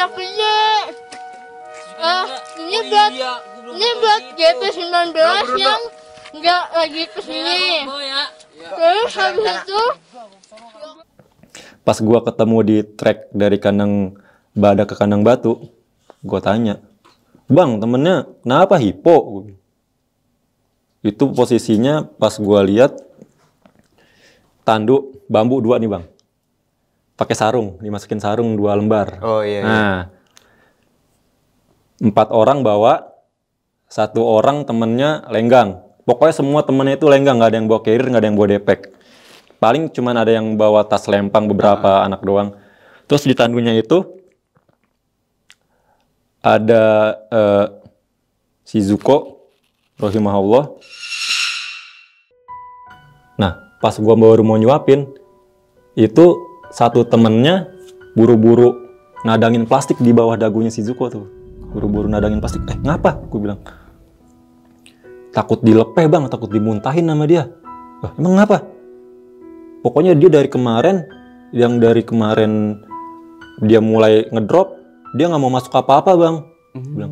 sakitnya. Ini buat GP19 yang nggak lagi kesini. Terus habis itu pas gua ketemu di trek dari kandang badak ke kandang batu, gua tanya, bang temennya kenapa hipo? Itu posisinya pas gua lihat tanduk bambu 2 nih bang, pakai sarung, dimasukin sarung 2 lembar. Oh iya. Nah, 4 orang bawa, 1 orang temennya lenggang. Pokoknya semua temennya itu lenggang, nggak ada yang bawa carrier, nggak ada yang bawa depek. Paling cuman ada yang bawa tas lempang beberapa anak doang. Terus di tandunya itu ada Shizuko, rahimahullah. Nah, pas gua baru mau nyuapin, itu satu temennya buru-buru nadangin plastik di bawah dagunya Shizuko tuh. Buru-buru nadangin plastik. Ngapa? Gue bilang. Takut dilepeh bang, takut dimuntahin sama dia. Emang ngapa? Pokoknya dia dari kemarin dia mulai ngedrop, dia nggak mau masuk apa-apa bang. Bilang,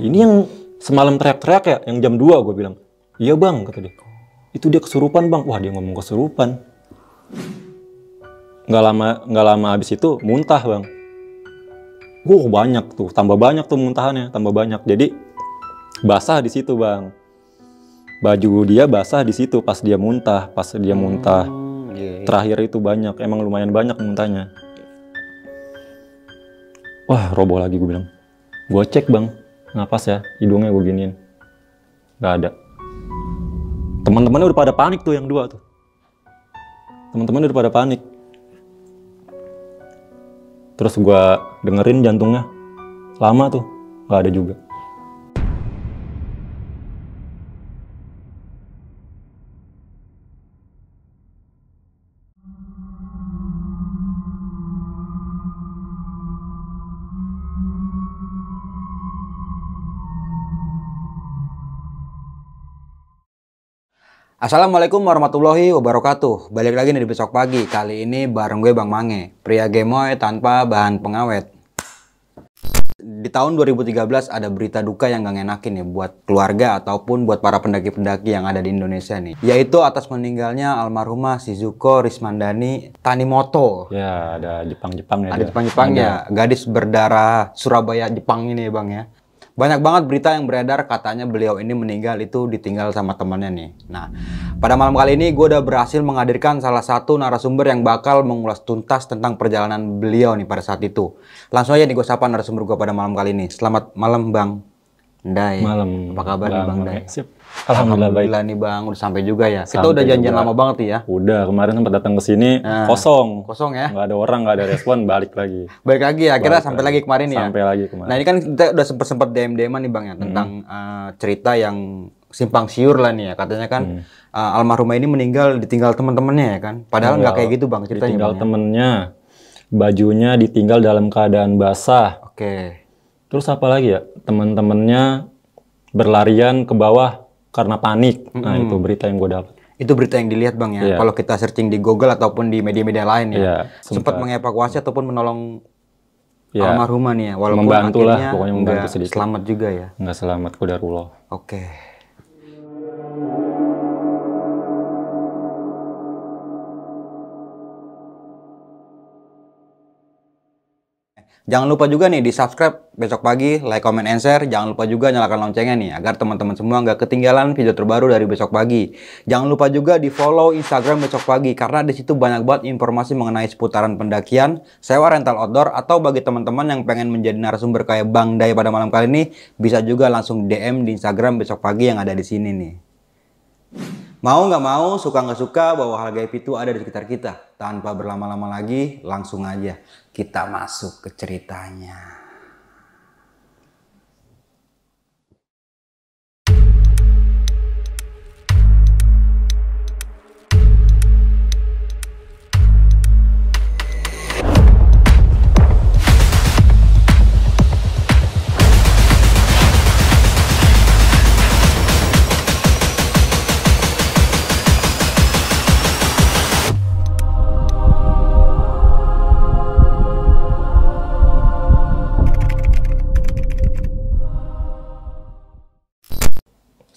ini yang semalam teriak-teriak ya, yang jam 2 gue bilang. Iya bang, kata dia. Itu dia kesurupan bang. Wah dia ngomong kesurupan. Nggak lama abis itu muntah bang. Banyak tuh, tambah banyak tuh muntahannya, tambah banyak. Jadi basah di situ bang. Baju dia basah di situ pas dia muntah, Terakhir itu banyak, emang lumayan banyak muntahnya. Wah, roboh lagi gue bilang. Gue cek bang, napas ya, hidungnya gue giniin. Gak ada. Teman-temannya udah pada panik tuh yang 2 tuh. Teman-temannya udah pada panik. Terus gue dengerin jantungnya. Lama tuh, gak ada juga. Assalamualaikum warahmatullahi wabarakatuh. Balik lagi nih di Besok Pagi. Kali ini bareng gue Bang Mange, pria gemoy tanpa bahan pengawet. Di tahun 2013 ada berita duka yang gak ngenakin nih buat keluarga ataupun buat para pendaki-pendaki yang ada di Indonesia nih. Yaitu atas meninggalnya almarhumah Shizuko Rismandani Tanimoto. Ya, ada Jepang-Jepang ya. Ada Jepang-Jepang ya. Gadis berdarah Surabaya Jepang ini bang ya. Banyak banget berita yang beredar katanya beliau ini meninggal itu ditinggal sama temannya nih. Nah, pada malam kali ini gue udah berhasil menghadirkan salah satu narasumber yang bakal mengulas tuntas tentang perjalanan beliau nih pada saat itu. Langsung aja nih gue sapa narasumber gue pada malam kali ini. Selamat malam Bang Ndai. Malam. Apa kabar nih Bang Ndai? Sip. Alhamdulillah nih Bang, udah sampai juga ya. Kita udah janjian lama banget ya. Udah, kemarin sempat datang ke sini kosong. Kosong ya. Nggak ada orang, nggak ada respon, balik lagi. Balik lagi ya, akhirnya sampai lagi kemarin ya. Sampai lagi kemarin. Nah, ini kan kita udah sempet DM-an nih Bang ya tentang cerita yang simpang siur lah nih ya. Katanya kan almarhumah ini meninggal ditinggal teman-temannya ya kan. Padahal nggak kayak gitu Bang ceritanya. Ditinggal temennya, bajunya ditinggal dalam keadaan basah. Oke. Terus apa lagi ya? Teman-temannya berlarian ke bawah karena panik. Nah, itu berita yang gue dapat. Itu berita yang dilihat Bang ya. Iya. Kalau kita searching di Google ataupun di media-media lain ya. Iya, sempat mengevakuasi ataupun menolong ya, almarhumah nih ya. Walaupun membantu lah, akhirnya pokoknya membantu sedikit. Selamat juga ya. Nggak selamat, qadarullah. Oke. Jangan lupa juga nih di subscribe Besok Pagi, like, comment, and share. Jangan lupa juga nyalakan loncengnya nih agar teman-teman semua nggak ketinggalan video terbaru dari Besok Pagi. Jangan lupa juga di follow Instagram Besok Pagi karena di situ banyak banget informasi mengenai seputaran pendakian, sewa rental outdoor, atau bagi teman-teman yang pengen menjadi narasumber kayak Bang Ndai pada malam kali ini bisa juga langsung DM di Instagram Besok Pagi yang ada di sini nih. Mau nggak mau, suka nggak suka, bahwa hal gaib itu ada di sekitar kita. Tanpa berlama-lama lagi, langsung aja kita masuk ke ceritanya.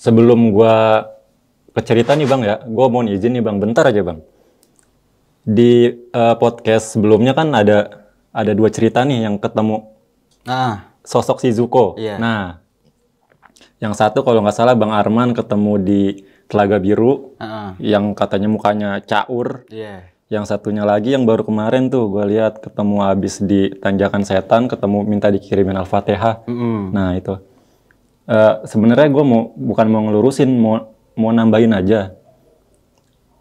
sebelum gua ke cerita nih Bang ya, gua mau izin nih Bang, bentar aja Bang. Di podcast sebelumnya kan ada 2 cerita nih yang ketemu sosok Shizuko. Nah, yang satu kalau nggak salah Bang Arman ketemu di Telaga Biru, yang katanya mukanya caur. Yang satunya lagi yang baru kemarin tuh gue lihat ketemu habis di Tanjakan Setan, ketemu minta dikirimin Al-Fatihah. Nah itu sebenarnya gue bukan mau ngelurusin, mau nambahin aja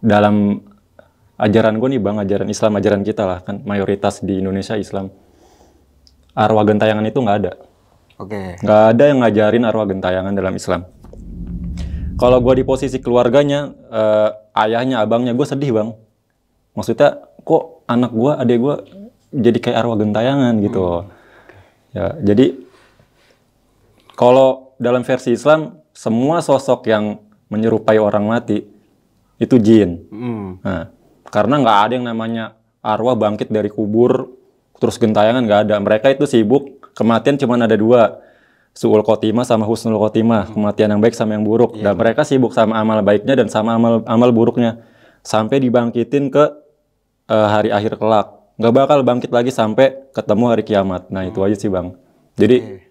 dalam ajaran gue nih Bang, ajaran Islam, ajaran kita lah kan mayoritas di Indonesia Islam. Arwah gentayangan itu nggak ada. Nggak ada yang ngajarin arwah gentayangan dalam Islam. Kalau gue di posisi keluarganya, ayahnya, abangnya, gue sedih Bang. Maksudnya kok anak gue, adik gue jadi kayak arwah gentayangan gitu. Ya, jadi kalau dalam versi Islam semua sosok yang menyerupai orang mati itu jin. Nah, karena nggak ada yang namanya arwah bangkit dari kubur terus gentayangan, nggak ada. Mereka itu sibuk, kematian cuma ada 2, su'ul khotimah sama husnul khotimah, kematian yang baik sama yang buruk. Dan mereka sibuk sama amal baiknya dan sama amal buruknya sampai dibangkitin ke hari akhir kelak. Nggak bakal bangkit lagi sampai ketemu hari kiamat. Nah itu aja sih Bang. Jadi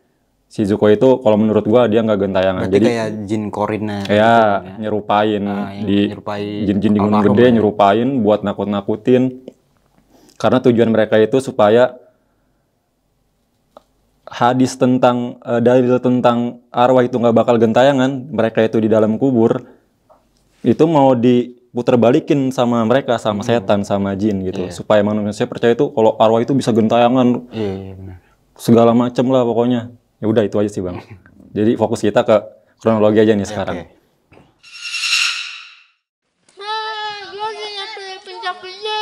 Shizuko itu kalau menurut gua dia nggak gentayangan. Berarti jadi kayak jin Korina. Ya, nyerupain jin-jin di gunung gede, nyerupain buat nakut-nakutin. Karena tujuan mereka itu supaya hadis tentang dalil tentang arwah itu nggak bakal gentayangan, mereka itu di dalam kubur itu mau diputer balikin sama mereka, sama setan, sama jin gitu, supaya manusia percaya itu kalau arwah itu bisa gentayangan, segala macem lah pokoknya. Ya udah itu aja sih Bang. Jadi fokus kita ke kronologi aja nih sekarang. Gue udah nyampe pencapainya.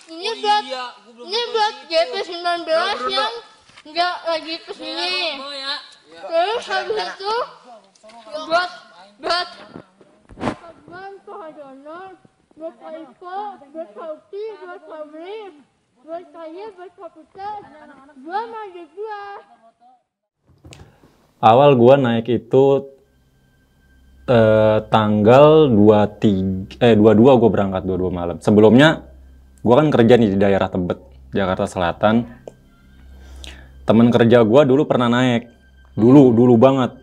Ini buat GP19 yang nggak lagi kesini. Terus habis itu buat Fatman, Fahadono, buat Kaifo, buat Kauti, buat Fabri, buat Kaya, buat Kaputa, gua maju gua. Awal gua naik itu tanggal 22 gua berangkat, 22 malam. Sebelumnya gua kan kerja nih di daerah Tebet, Jakarta Selatan. Temen kerja gua dulu pernah naik. Dulu banget.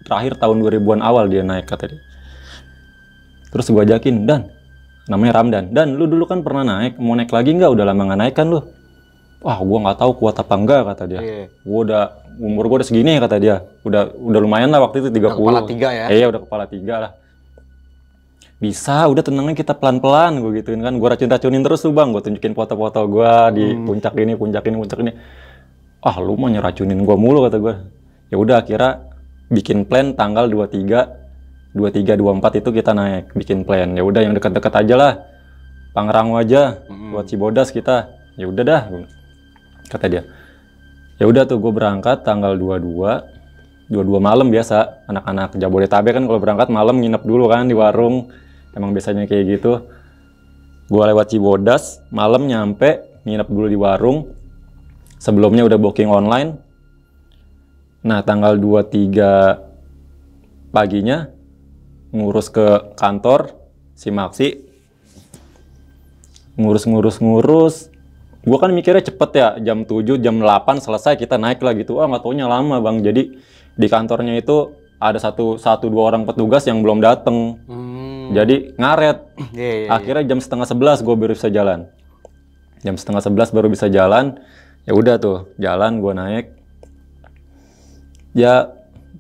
Terakhir tahun 2000-an awal dia naik kata dia. Terus gua ajakin, Dan, namanya Ramdan. Dan, lu dulu kan pernah naik, mau naik lagi nggak? Udah lama nggak naik kan lu? Wah, gua nggak tahu kuat apa enggak kata dia. Umur gua udah segini kata dia. Udah lumayan lah waktu itu 30. Udah kepala 3 ya? Iya, udah kepala 3 lah. Bisa, udah tenangnya kita pelan-pelan, gue gituin kan. Gue racun-racunin terus tuh Bang, gue tunjukin foto-foto gue di puncak ini. Ah, lu mau nyeracunin gue mulu kata gue. Ya udah akhirnya bikin plan tanggal 23, 24 itu kita naik, bikin plan. Ya udah yang dekat-dekat aja lah. Pangrango aja buat Cibodas kita. Ya udah dah, kata dia. Ya udah tuh gue berangkat tanggal 22 malam biasa. Anak-anak Jabodetabek kan kalau berangkat malam nginep dulu kan di warung. Emang biasanya kayak gitu. Gue lewat Cibodas, malam nyampe, nginep dulu di warung. Sebelumnya udah booking online. Nah, tanggal 23 paginya ngurus ke kantor Simaksi. Ngurus. Gue kan mikirnya cepet ya, jam 7, jam 8 selesai kita naik lah gitu. Nggak taunya lama Bang. Jadi di kantornya itu ada dua orang petugas yang belum dateng. Jadi ngaret. Akhirnya jam setengah 11 gue baru bisa jalan. Jam setengah 11 baru bisa jalan. Ya udah tuh, jalan gue naik. Ya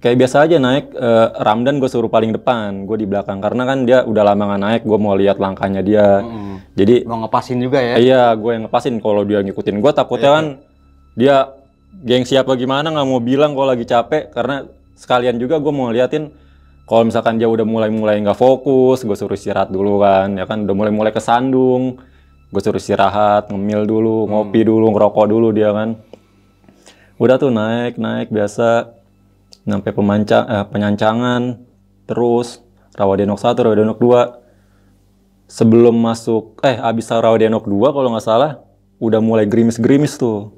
kayak biasa aja naik. Ramdan gue suruh paling depan, gue di belakang karena kan dia udah lama nggak naik. Gue mau lihat langkahnya dia. Jadi mau ngepasin juga ya? Iya, gue yang ngepasin. Kalau dia ngikutin gue, takutnya kan dia gengsi apa gimana, nggak mau bilang kalau lagi capek. Karena sekalian juga gue mau liatin kalau misalkan dia udah mulai nggak fokus, gue suruh istirahat dulu kan. Ya kan udah mulai kesandung, gue suruh istirahat, ngemil dulu, ngopi dulu, ngerokok dulu dia kan. Udah tuh naik biasa sampai penyancangan, terus Rawadenok 1, Rawadenok 2. Sebelum masuk, abis Rawadenok 2 kalau nggak salah, udah mulai gerimis-gerimis tuh.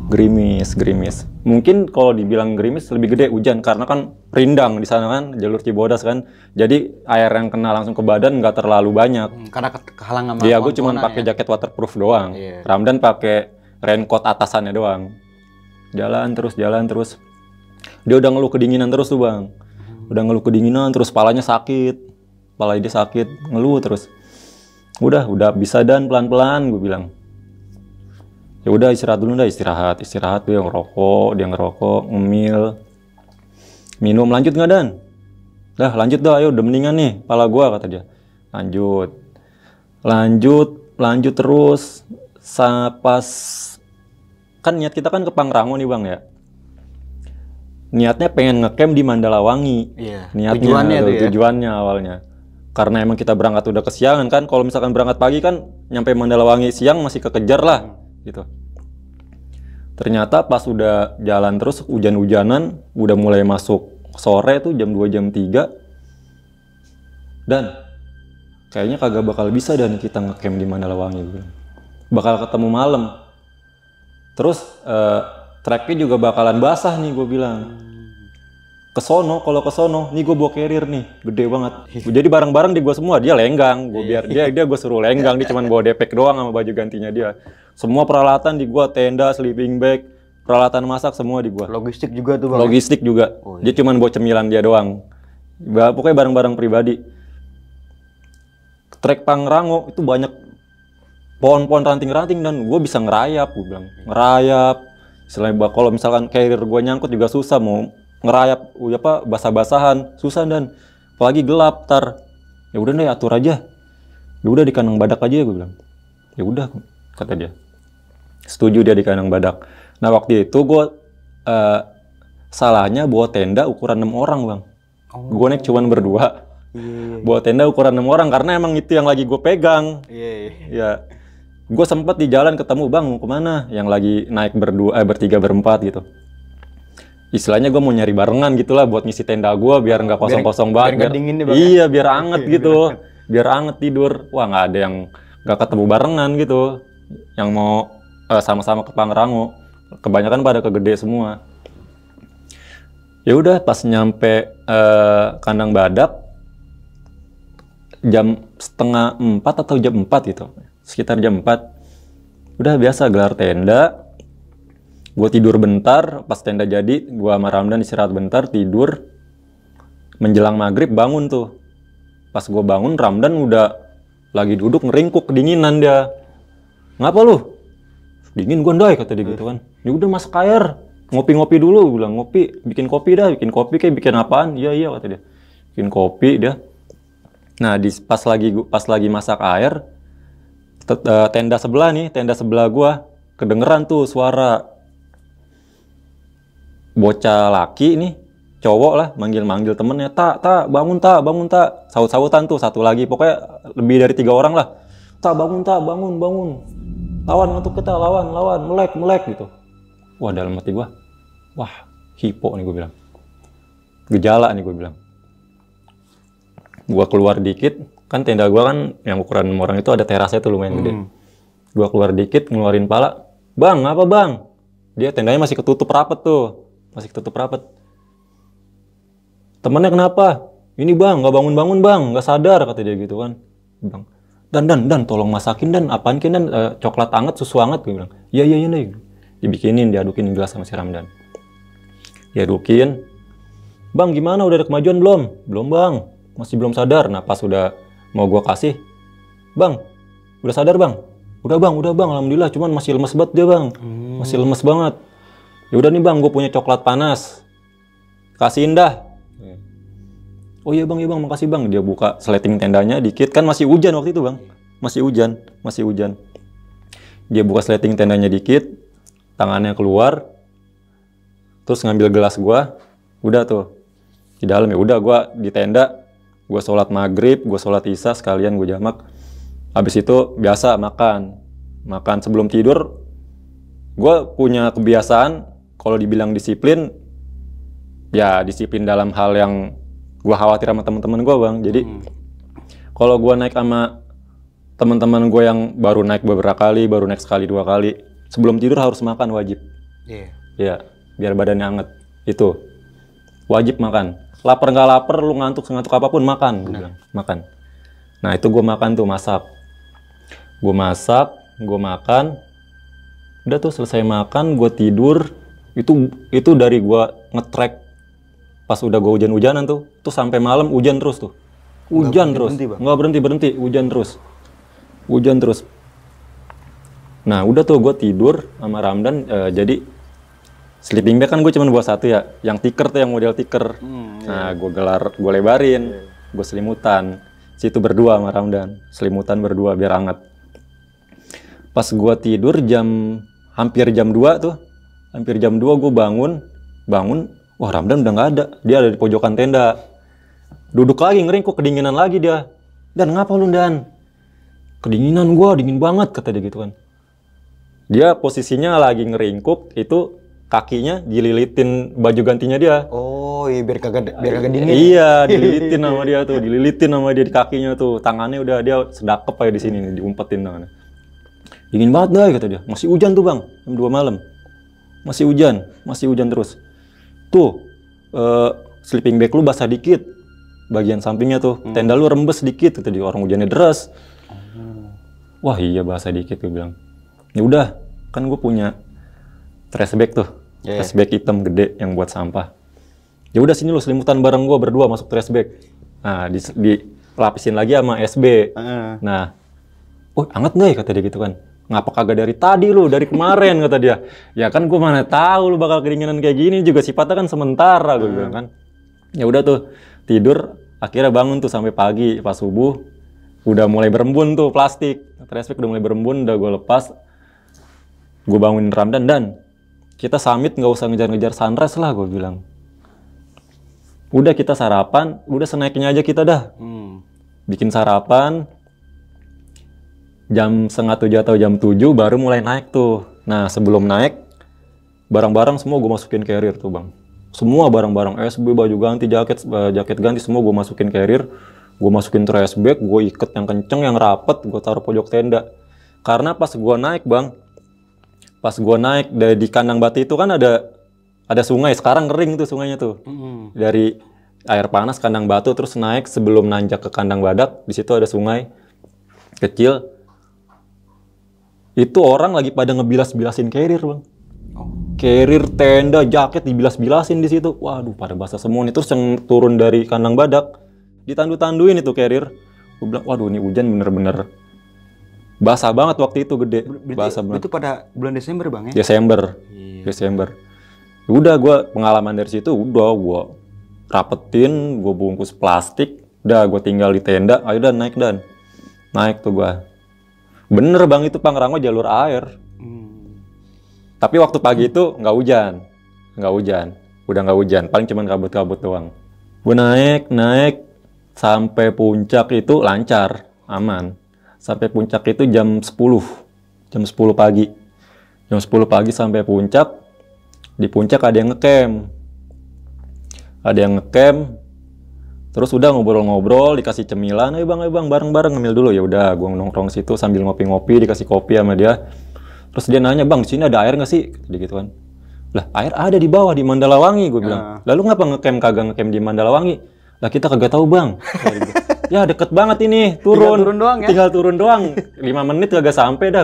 Gerimis. Mungkin kalau dibilang gerimis lebih gede hujan karena kan rindang di sana kan, jalur Cibodas kan. Jadi air yang kena langsung ke badan nggak terlalu banyak. Karena kehalang sama Iya, gue cuma pohon-pohonan pakai ya. jaket waterproof doang. Iya. Ramdan pakai raincoat atasannya doang. Jalan terus. Dia udah ngeluh kedinginan terus tuh bang. Udah ngeluh kedinginan terus, palanya sakit. Kepala dia sakit, ngeluh terus. Udah bisa dan pelan-pelan gue bilang. Ya udah istirahat dulu dah, istirahat dia ngerokok, ngemil, minum. Lanjut nggak Dan? Dah lanjut dah, ayo udah mendingan nih kepala gua, kata dia. Lanjut terus. Pas kan niat kita kan ke Pangrango nih bang ya. Niatnya pengen ngecamp di Mandalawangi. Iya. Niatnya Tujuannya tujuannya awalnya. Karena emang kita berangkat udah kesiangan kan. Kalau misalkan berangkat pagi kan nyampe Mandalawangi siang masih kekejar lah gitu. Ternyata pas udah jalan terus hujan-hujanan, udah mulai masuk sore tuh jam 2 jam 3. Dan kayaknya kagak bakal bisa dan kita ngecamp di Mandalawangi gitu. Bakal ketemu malam. Terus treknya juga bakalan basah nih gue bilang. Kalau kesono, nih gue bawa carrier nih, gede banget. Jadi barang-barang di gue semua, dia lenggang. Biar dia gue suruh lenggang, dia cuma bawa depek doang sama baju gantinya dia. Semua peralatan di gue, tenda, sleeping bag, peralatan masak semua di gue. Logistik juga tuh bang. Logistik juga. Oh, Dia cuma bawa cemilan dia doang. Pokoknya barang-barang pribadi. Trek Pangrango itu banyak pohon-pohon ranting-ranting dan gue bisa ngerayap, gue bilang. Ngerayap. Selain kalau misalkan carrier gue nyangkut juga susah, mau ngerayap basah-basahan susah dan apalagi gelap ya udah deh atur aja, ya udah di kandang badak aja, gue bilang. Ya udah kata dia, setuju dia di kandang badak. Nah waktu itu gue salahnya bawa tenda ukuran 6 orang bang. Gue naik cuman berdua. Bawa tenda ukuran 6 orang karena emang itu yang lagi gue pegang. Ya gue sempat di jalan ketemu, bang mau kemana, yang lagi naik bertiga berempat gitu. Istilahnya gue mau nyari barengan gitulah buat ngisi tenda gue biar nggak kosong-kosong banget. Iya biar anget gitu, biar anget tidur. Wah nggak ada yang nggak ketemu barengan gitu, yang mau sama-sama ke Pangrango. Kebanyakan pada kegede semua. Ya udah pas nyampe kandang badak jam 3:30 atau jam 4 gitu, sekitar jam 4. Udah biasa gelar tenda. Gue tidur bentar, pas tenda jadi, gue sama Ramdan istirahat bentar, tidur. Menjelang maghrib bangun tuh. Pas gue bangun, Ramdan udah lagi duduk ngeringkuk, kedinginan dia. Ngapa lu? Dingin gue ndai, kata dia gitu kan. Ya udah masak air, ngopi-ngopi dulu, gue bilang ngopi, bikin kopi kayak bikin apaan? Iya kata dia. Bikin kopi dia. Nah pas lagi masak air, tenda sebelah gue kedengeran tuh suara bocah laki nih, cowok lah, manggil temennya, tak bangun tak, saut-sautan tuh satu lagi, pokoknya lebih dari 3 orang lah. Tak bangun, lawan untuk kita, lawan, melek gitu. Wah dalam hati gua, wah hipo nih gue bilang, gejala nih gue bilang. Gua keluar dikit, kan tenda gua kan yang ukuran 6 orang itu ada terasnya tuh lumayan gede. Gua keluar dikit, ngeluarin pala, bang apa bang? Dia tendanya masih ketutup rapet tuh. Temennya kenapa? Ini bang, nggak bangun-bangun bang, nggak sadar, kata dia gitu kan. Bang, dan tolong masakin dan apaan kan dan coklat anget, susu anget, gue bilang. Iya nih. Dibikinin, diadukin gelas sama si Ramdan. Diadukin. Bang gimana, udah ada kemajuan belum? Belum bang, masih belum sadar. Nah pas udah mau gua kasih, bang, udah sadar bang? Udah bang, alhamdulillah, cuman masih lemes banget dia bang, masih lemes banget. Ya udah nih bang, gue punya coklat panas, kasihin dah. Oh iya bang, makasih bang. Dia buka sleting tendanya dikit, kan masih hujan waktu itu bang, masih hujan. Dia buka sleting tendanya dikit, tangannya keluar, terus ngambil gelas gue, udah tuh di dalam. Ya udah gue di tenda, gue sholat maghrib, gue sholat isya sekalian gue jamak. Habis itu biasa makan sebelum tidur. Gue punya kebiasaan, kalau dibilang disiplin, ya disiplin dalam hal yang gue khawatir sama teman-teman gue bang. Jadi kalau gue naik sama teman-teman gue yang baru naik beberapa kali, baru naik sekali 2 kali, sebelum tidur harus makan wajib. Iya. Ya, biar badannya hangat. Itu wajib makan. Lapar nggak lapar, lu ngantuk apapun makan. Gua bilang. Makan. Nah itu gue makan tuh, masak. Gue masak, gue makan. Udah tuh selesai makan, gue tidur. Itu dari gue nge-track pas udah gue hujan-hujanan tuh sampai malam hujan terus tuh. Hujan terus, nggak berhenti, hujan terus. Nah udah tuh gue tidur sama Ramdan, jadi sleeping bag kan gue cuma bawa satu ya, yang tiker tuh, yang model tiker. Nah gue lebarin, gue selimutan. Situ berdua sama Ramdan, selimutan berdua biar hangat. Pas gue tidur hampir jam 2 tuh, gue bangun, wah Ramdan udah nggak ada, dia ada di pojokan tenda. Duduk lagi ngeringkuk, kedinginan lagi dia. Dan ngapa lu Dan? Kedinginan gua, dingin banget kata dia gitu kan. Dia posisinya lagi ngeringkuk, itu kakinya dililitin baju gantinya dia. Oh iya, biar kagak dingin. Iya, dililitin sama dia di kakinya tuh. Tangannya udah dia sedakep aja di sini nih, diumpetin tangannya. Dingin banget dah kata dia. Masih hujan tuh Bang, jam 2 malam. Masih hujan terus. Tuh, sleeping bag lu basah dikit. Bagian sampingnya tuh, tenda lu rembes dikit kata dia, orang hujannya deras. Wah iya basah dikit gue bilang. Ya udah, kan gue punya trash bag tuh. Trash bag hitam gede yang buat sampah. Ya udah sini lu selimutan bareng gue berdua masuk trash bag. Nah, dilapisin lagi sama SB. Nah, oh hangat nggak ya kata dia gitu kan. Ngapa kagak dari tadi lu, dari kemarin kata dia. Ya kan gue mana tahu lu bakal kedinginan kayak gini, juga sifatnya kan sementara gue bilang kan. Ya udah tuh tidur, akhirnya bangun tuh sampai pagi, pas subuh udah mulai berembun tuh plastik. Trash bag udah mulai berembun, udah gue lepas. Gue bangunin Ramdan, Dan kita summit nggak usah ngejar-ngejar sunrise lah gue bilang. Udah kita sarapan, udah senaiknya aja kita dah. Bikin sarapan, jam 6:30 atau jam 7 baru mulai naik tuh. Nah sebelum naik, barang-barang semua gue masukin carrier tuh Bang. Semua barang-barang, SB, baju ganti, jaket ganti, semua gue masukin carrier. Gue masukin trash bag, gue iket yang kenceng, yang rapet, gue taruh pojok tenda. Karena pas gue naik Bang, di kandang batu itu kan ada sungai, sekarang kering tuh sungainya tuh. Dari air panas kandang batu terus naik sebelum nanjak ke kandang badak, di situ ada sungai kecil. Itu orang lagi pada ngebilas-bilasin carrier Bang. Carrier, tenda, jaket dibilas-bilasin di situ. Waduh, pada basah semua nih. Terus yang turun dari kandang badak ditandu-tanduin itu carrier. Gue bilang, waduh ini hujan bener-bener basah banget waktu itu, gede. Basah banget. Itu pada bulan Desember Bang ya? Desember. Udah gue pengalaman dari situ, udah gue rapetin, gue bungkus plastik, udah gue tinggal di tenda. Ayo Dan, naik Dan. Naik tuh gue. Bener Bang, itu Pangrango jalur air. Tapi waktu pagi itu nggak hujan, udah nggak hujan, paling cuma kabut-kabut doang. Gue naik sampai puncak itu lancar, aman. Sampai puncak itu jam 10 pagi. Jam 10 pagi sampai puncak. Di puncak ada yang ngecamp. Terus udah ngobrol-ngobrol, dikasih cemilan, ayo bang, bareng-bareng ngemil dulu. Ya udah, gue nongkrong situ sambil ngopi-ngopi, dikasih kopi sama dia. Terus dia nanya, Bang, di sini ada air nggak sih? Dia gitu kan. Lah, air ada di bawah, di Mandalawangi, gue bilang. Lalu ngapa kagak ngecamp di Mandalawangi? Lah, kita kagak tahu, Bang. Ya, deket banget ini, turun. Tinggal turun doang. 5 menit kagak sampai dah.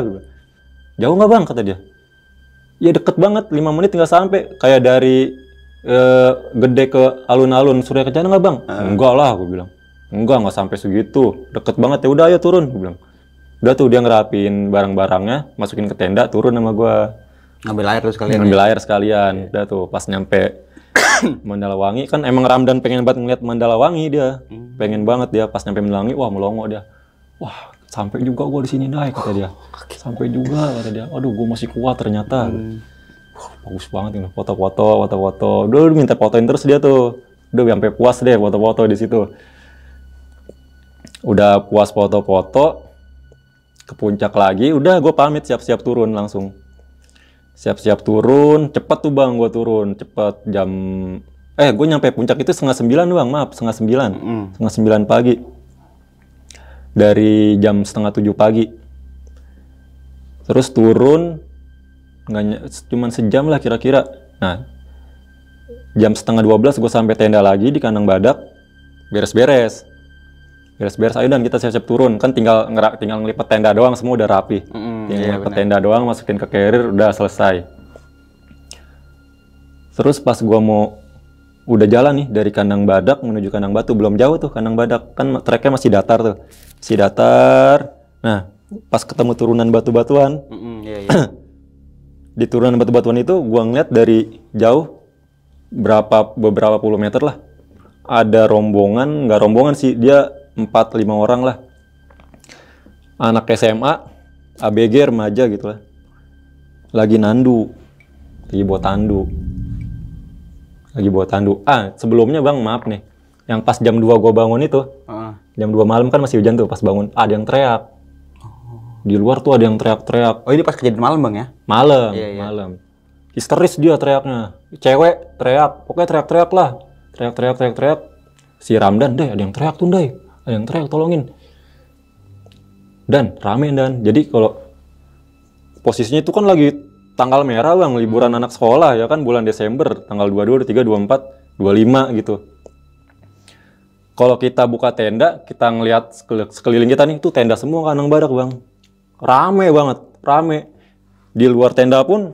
Jauh nggak Bang, kata dia. Ya, deket banget, 5 menit nggak sampai. Kayak dari Gede ke alun-alun Surya Kencana nggak Bang? Enggak lah, gue bilang. Enggak sampai segitu. Deket banget, ya udah ayo turun, gue bilang. Udah tuh dia ngerapin barang-barangnya, masukin ke tenda, turun sama gua. Ngambil air sekalian. Udah tuh pas nyampe Mandalawangi, kan emang Ramdan pengen banget ngeliat Mandalawangi dia. Pengen banget dia pas nyampe Mandalawangi, wah melongo dia. Wah, sampai juga gua di sini naik kata dia. Sampai juga kata dia. Aduh, gua masih kuat ternyata. Bagus banget ini, foto-foto. Udah minta fotoin terus dia tuh. Udah sampai puas deh foto-foto di situ. Udah puas foto-foto, ke puncak lagi, udah gue pamit siap-siap turun langsung. Siap-siap turun, cepet tuh Bang, gue turun cepet jam. Gue nyampe puncak itu 8:30 Bang, maaf 8:30. 8:30 pagi. Dari jam 6:30 pagi. Terus turun, cuman sejam lah kira-kira. Nah, jam setengah 12 gue sampai tenda lagi di kandang badak, beres-beres, ayo dan kita siap-siap turun, kan tinggal ngelipet tenda doang, semua udah rapi, tinggal ngelipet tenda doang, masukin ke carrier, udah selesai. Terus pas gue mau udah jalan nih dari kandang badak menuju kandang batu, belum jauh tuh kandang badak, kan treknya masih datar tuh, Nah, pas ketemu turunan batu-batuan, di turunan batu-batuan itu gua ngeliat dari jauh beberapa puluh meter lah, ada rombongan, nggak rombongan sih, dia 4-5 orang lah, anak SMA, ABG remaja gitu lah, lagi bawa tandu. Sebelumnya bang, maaf nih, yang pas jam 2 gua bangun itu, jam 2 malam kan masih hujan tuh, pas bangun ada yang teriak. Di luar tuh ada yang teriak-teriak. Oh, ini pas kejadian malam bang ya? Malam. Histeris dia teriaknya. Cewek teriak, pokoknya teriak-teriak lah. Teriak. Si Ramdan, ada yang teriak tuh, Ada yang teriak, tolongin. Dan rame dan. Jadi kalau posisinya itu kan lagi tanggal merah bang, liburan anak sekolah ya kan, bulan Desember, tanggal 22, 23, 24, 25 gitu. Kalau kita buka tenda, kita ngelihat sekeliling kita nih, itu tenda semua kandang badak bang. Rame banget. Di luar tenda pun,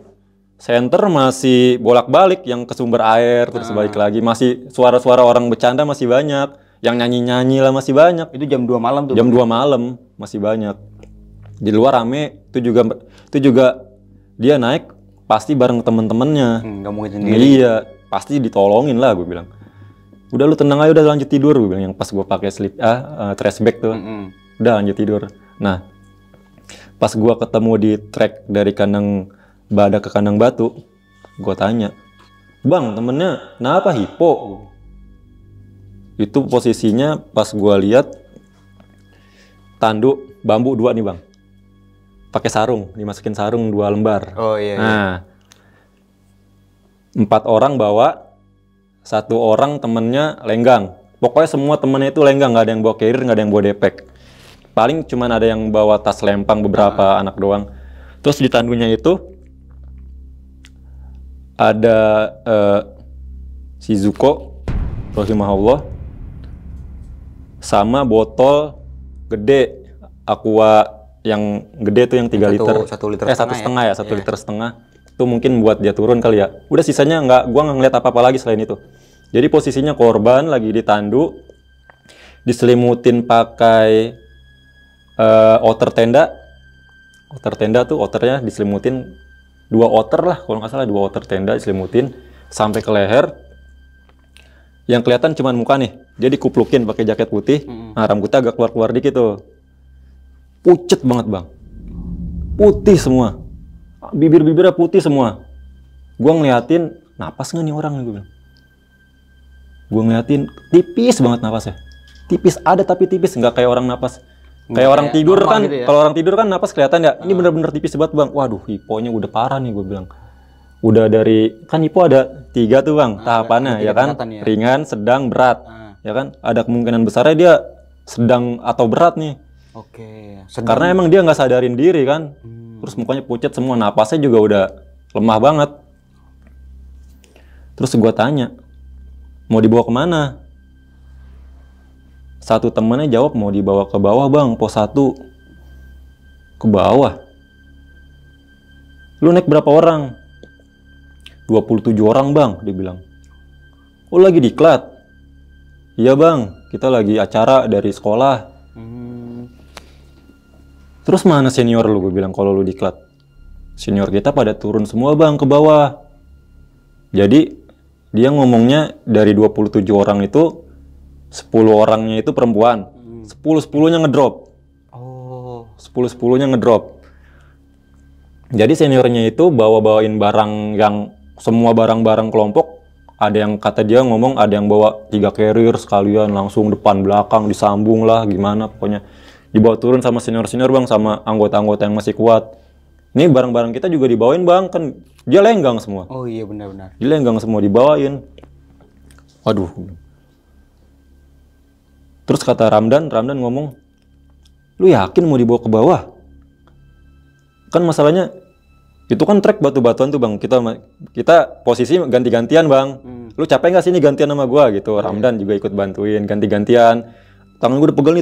center masih bolak-balik, yang ke sumber air, terus balik lagi. Masih suara-suara orang bercanda masih banyak. Yang nyanyi-nyanyi lah masih banyak. Itu jam 2 malam tuh? Jam 2 malam, masih banyak. Di luar rame, itu juga dia naik pasti bareng temen-temennya. Nggak mungkin sendiri. Iya, pasti ditolongin lah gue bilang. Udah lu tenang aja, udah lanjut tidur gue bilang. Yang pas gue pakai trash bag tuh, udah lanjut tidur. Nah, pas gue ketemu di trek dari kandang badak ke kandang batu, gue tanya, bang temennya kenapa hipo? Itu posisinya pas gue lihat tanduk bambu 2 nih bang. Pakai sarung, dimasukin sarung 2 lembar. Oh iya. Nah, 4 orang bawa, 1 orang temennya lenggang. Pokoknya semua temennya itu lenggang, nggak ada yang bawa carrier, nggak ada yang bawa depek. Paling cuman ada yang bawa tas lempang beberapa anak doang. Terus di tandunya itu ada si Zuko, rahimahullah, sama botol gede Aqua. Yang gede tuh yang 3 liter. 1 liter setengah ya, 1 liter setengah. Itu mungkin buat dia turun kali ya. Udah sisanya gua nggak ngeliat apa-apa lagi selain itu. Jadi posisinya korban lagi ditandu, diselimutin pakai outer tenda. Outer tenda tuh, outernya diselimutin 2 outer lah, kalau nggak salah 2 outer tenda diselimutin sampai ke leher. Yang kelihatan cuma muka nih. Dia dikuplukin pakai jaket putih. Nah, rambutnya agak keluar-keluar dikit tuh. Pucet banget bang, putih semua, bibir-bibirnya putih semua. Gue ngeliatin, napas nggak nih orang? Gue ngeliatin, tipis banget napasnya, tipis ada tapi tipis, nggak kayak orang napas, kayak orang tidur kan. Gitu ya? Kalau orang tidur kan napas kelihatan ya. Ini bener-bener tipis banget bang. Waduh, hiponya udah parah nih gue bilang. Udah dari, kan hipo ada 3 tuh bang tahapannya ya kan, ya? Ringan, sedang, berat, ya kan. Ada kemungkinan besarnya dia sedang atau berat nih. Oke. Karena emang dia nggak sadarin diri kan, terus mukanya pucat semua, napasnya juga udah lemah banget. Terus gue tanya, mau dibawa kemana? Satu temennya jawab mau dibawa ke bawah bang, pos 1. Ke bawah? Lu naik berapa orang? 27 orang bang, dia bilang. Oh lagi diklat? Iya bang, kita lagi acara dari sekolah. Terus mana senior lu? Gue bilang kalau lu diklat. Senior kita pada turun semua bang ke bawah. Jadi dia ngomongnya dari 27 orang itu 10 orangnya itu perempuan. 10-10-nya ngedrop. Oh. 10-10-nya ngedrop. Jadi seniornya itu bawa-bawain barang yang semua barang-barang kelompok. Ada yang kata dia ngomong ada yang bawa 3 carrier sekalian langsung depan belakang disambung lah gimana pokoknya. Dibawa turun sama senior-senior bang, sama anggota-anggota yang masih kuat. Ini barang-barang kita juga dibawain bang, kan dia lenggang semua. Oh iya benar-benar. Dia lenggang semua dibawain. Waduh. Terus kata Ramdan ngomong, lu yakin mau dibawa ke bawah? Kan masalahnya Itu kan trek batu-batuan tuh bang. Kita posisi ganti-gantian bang. Lu capek nggak sini gantian sama gua gitu. Ramdan juga ikut bantuin ganti-gantian. Tangan gue udah pegel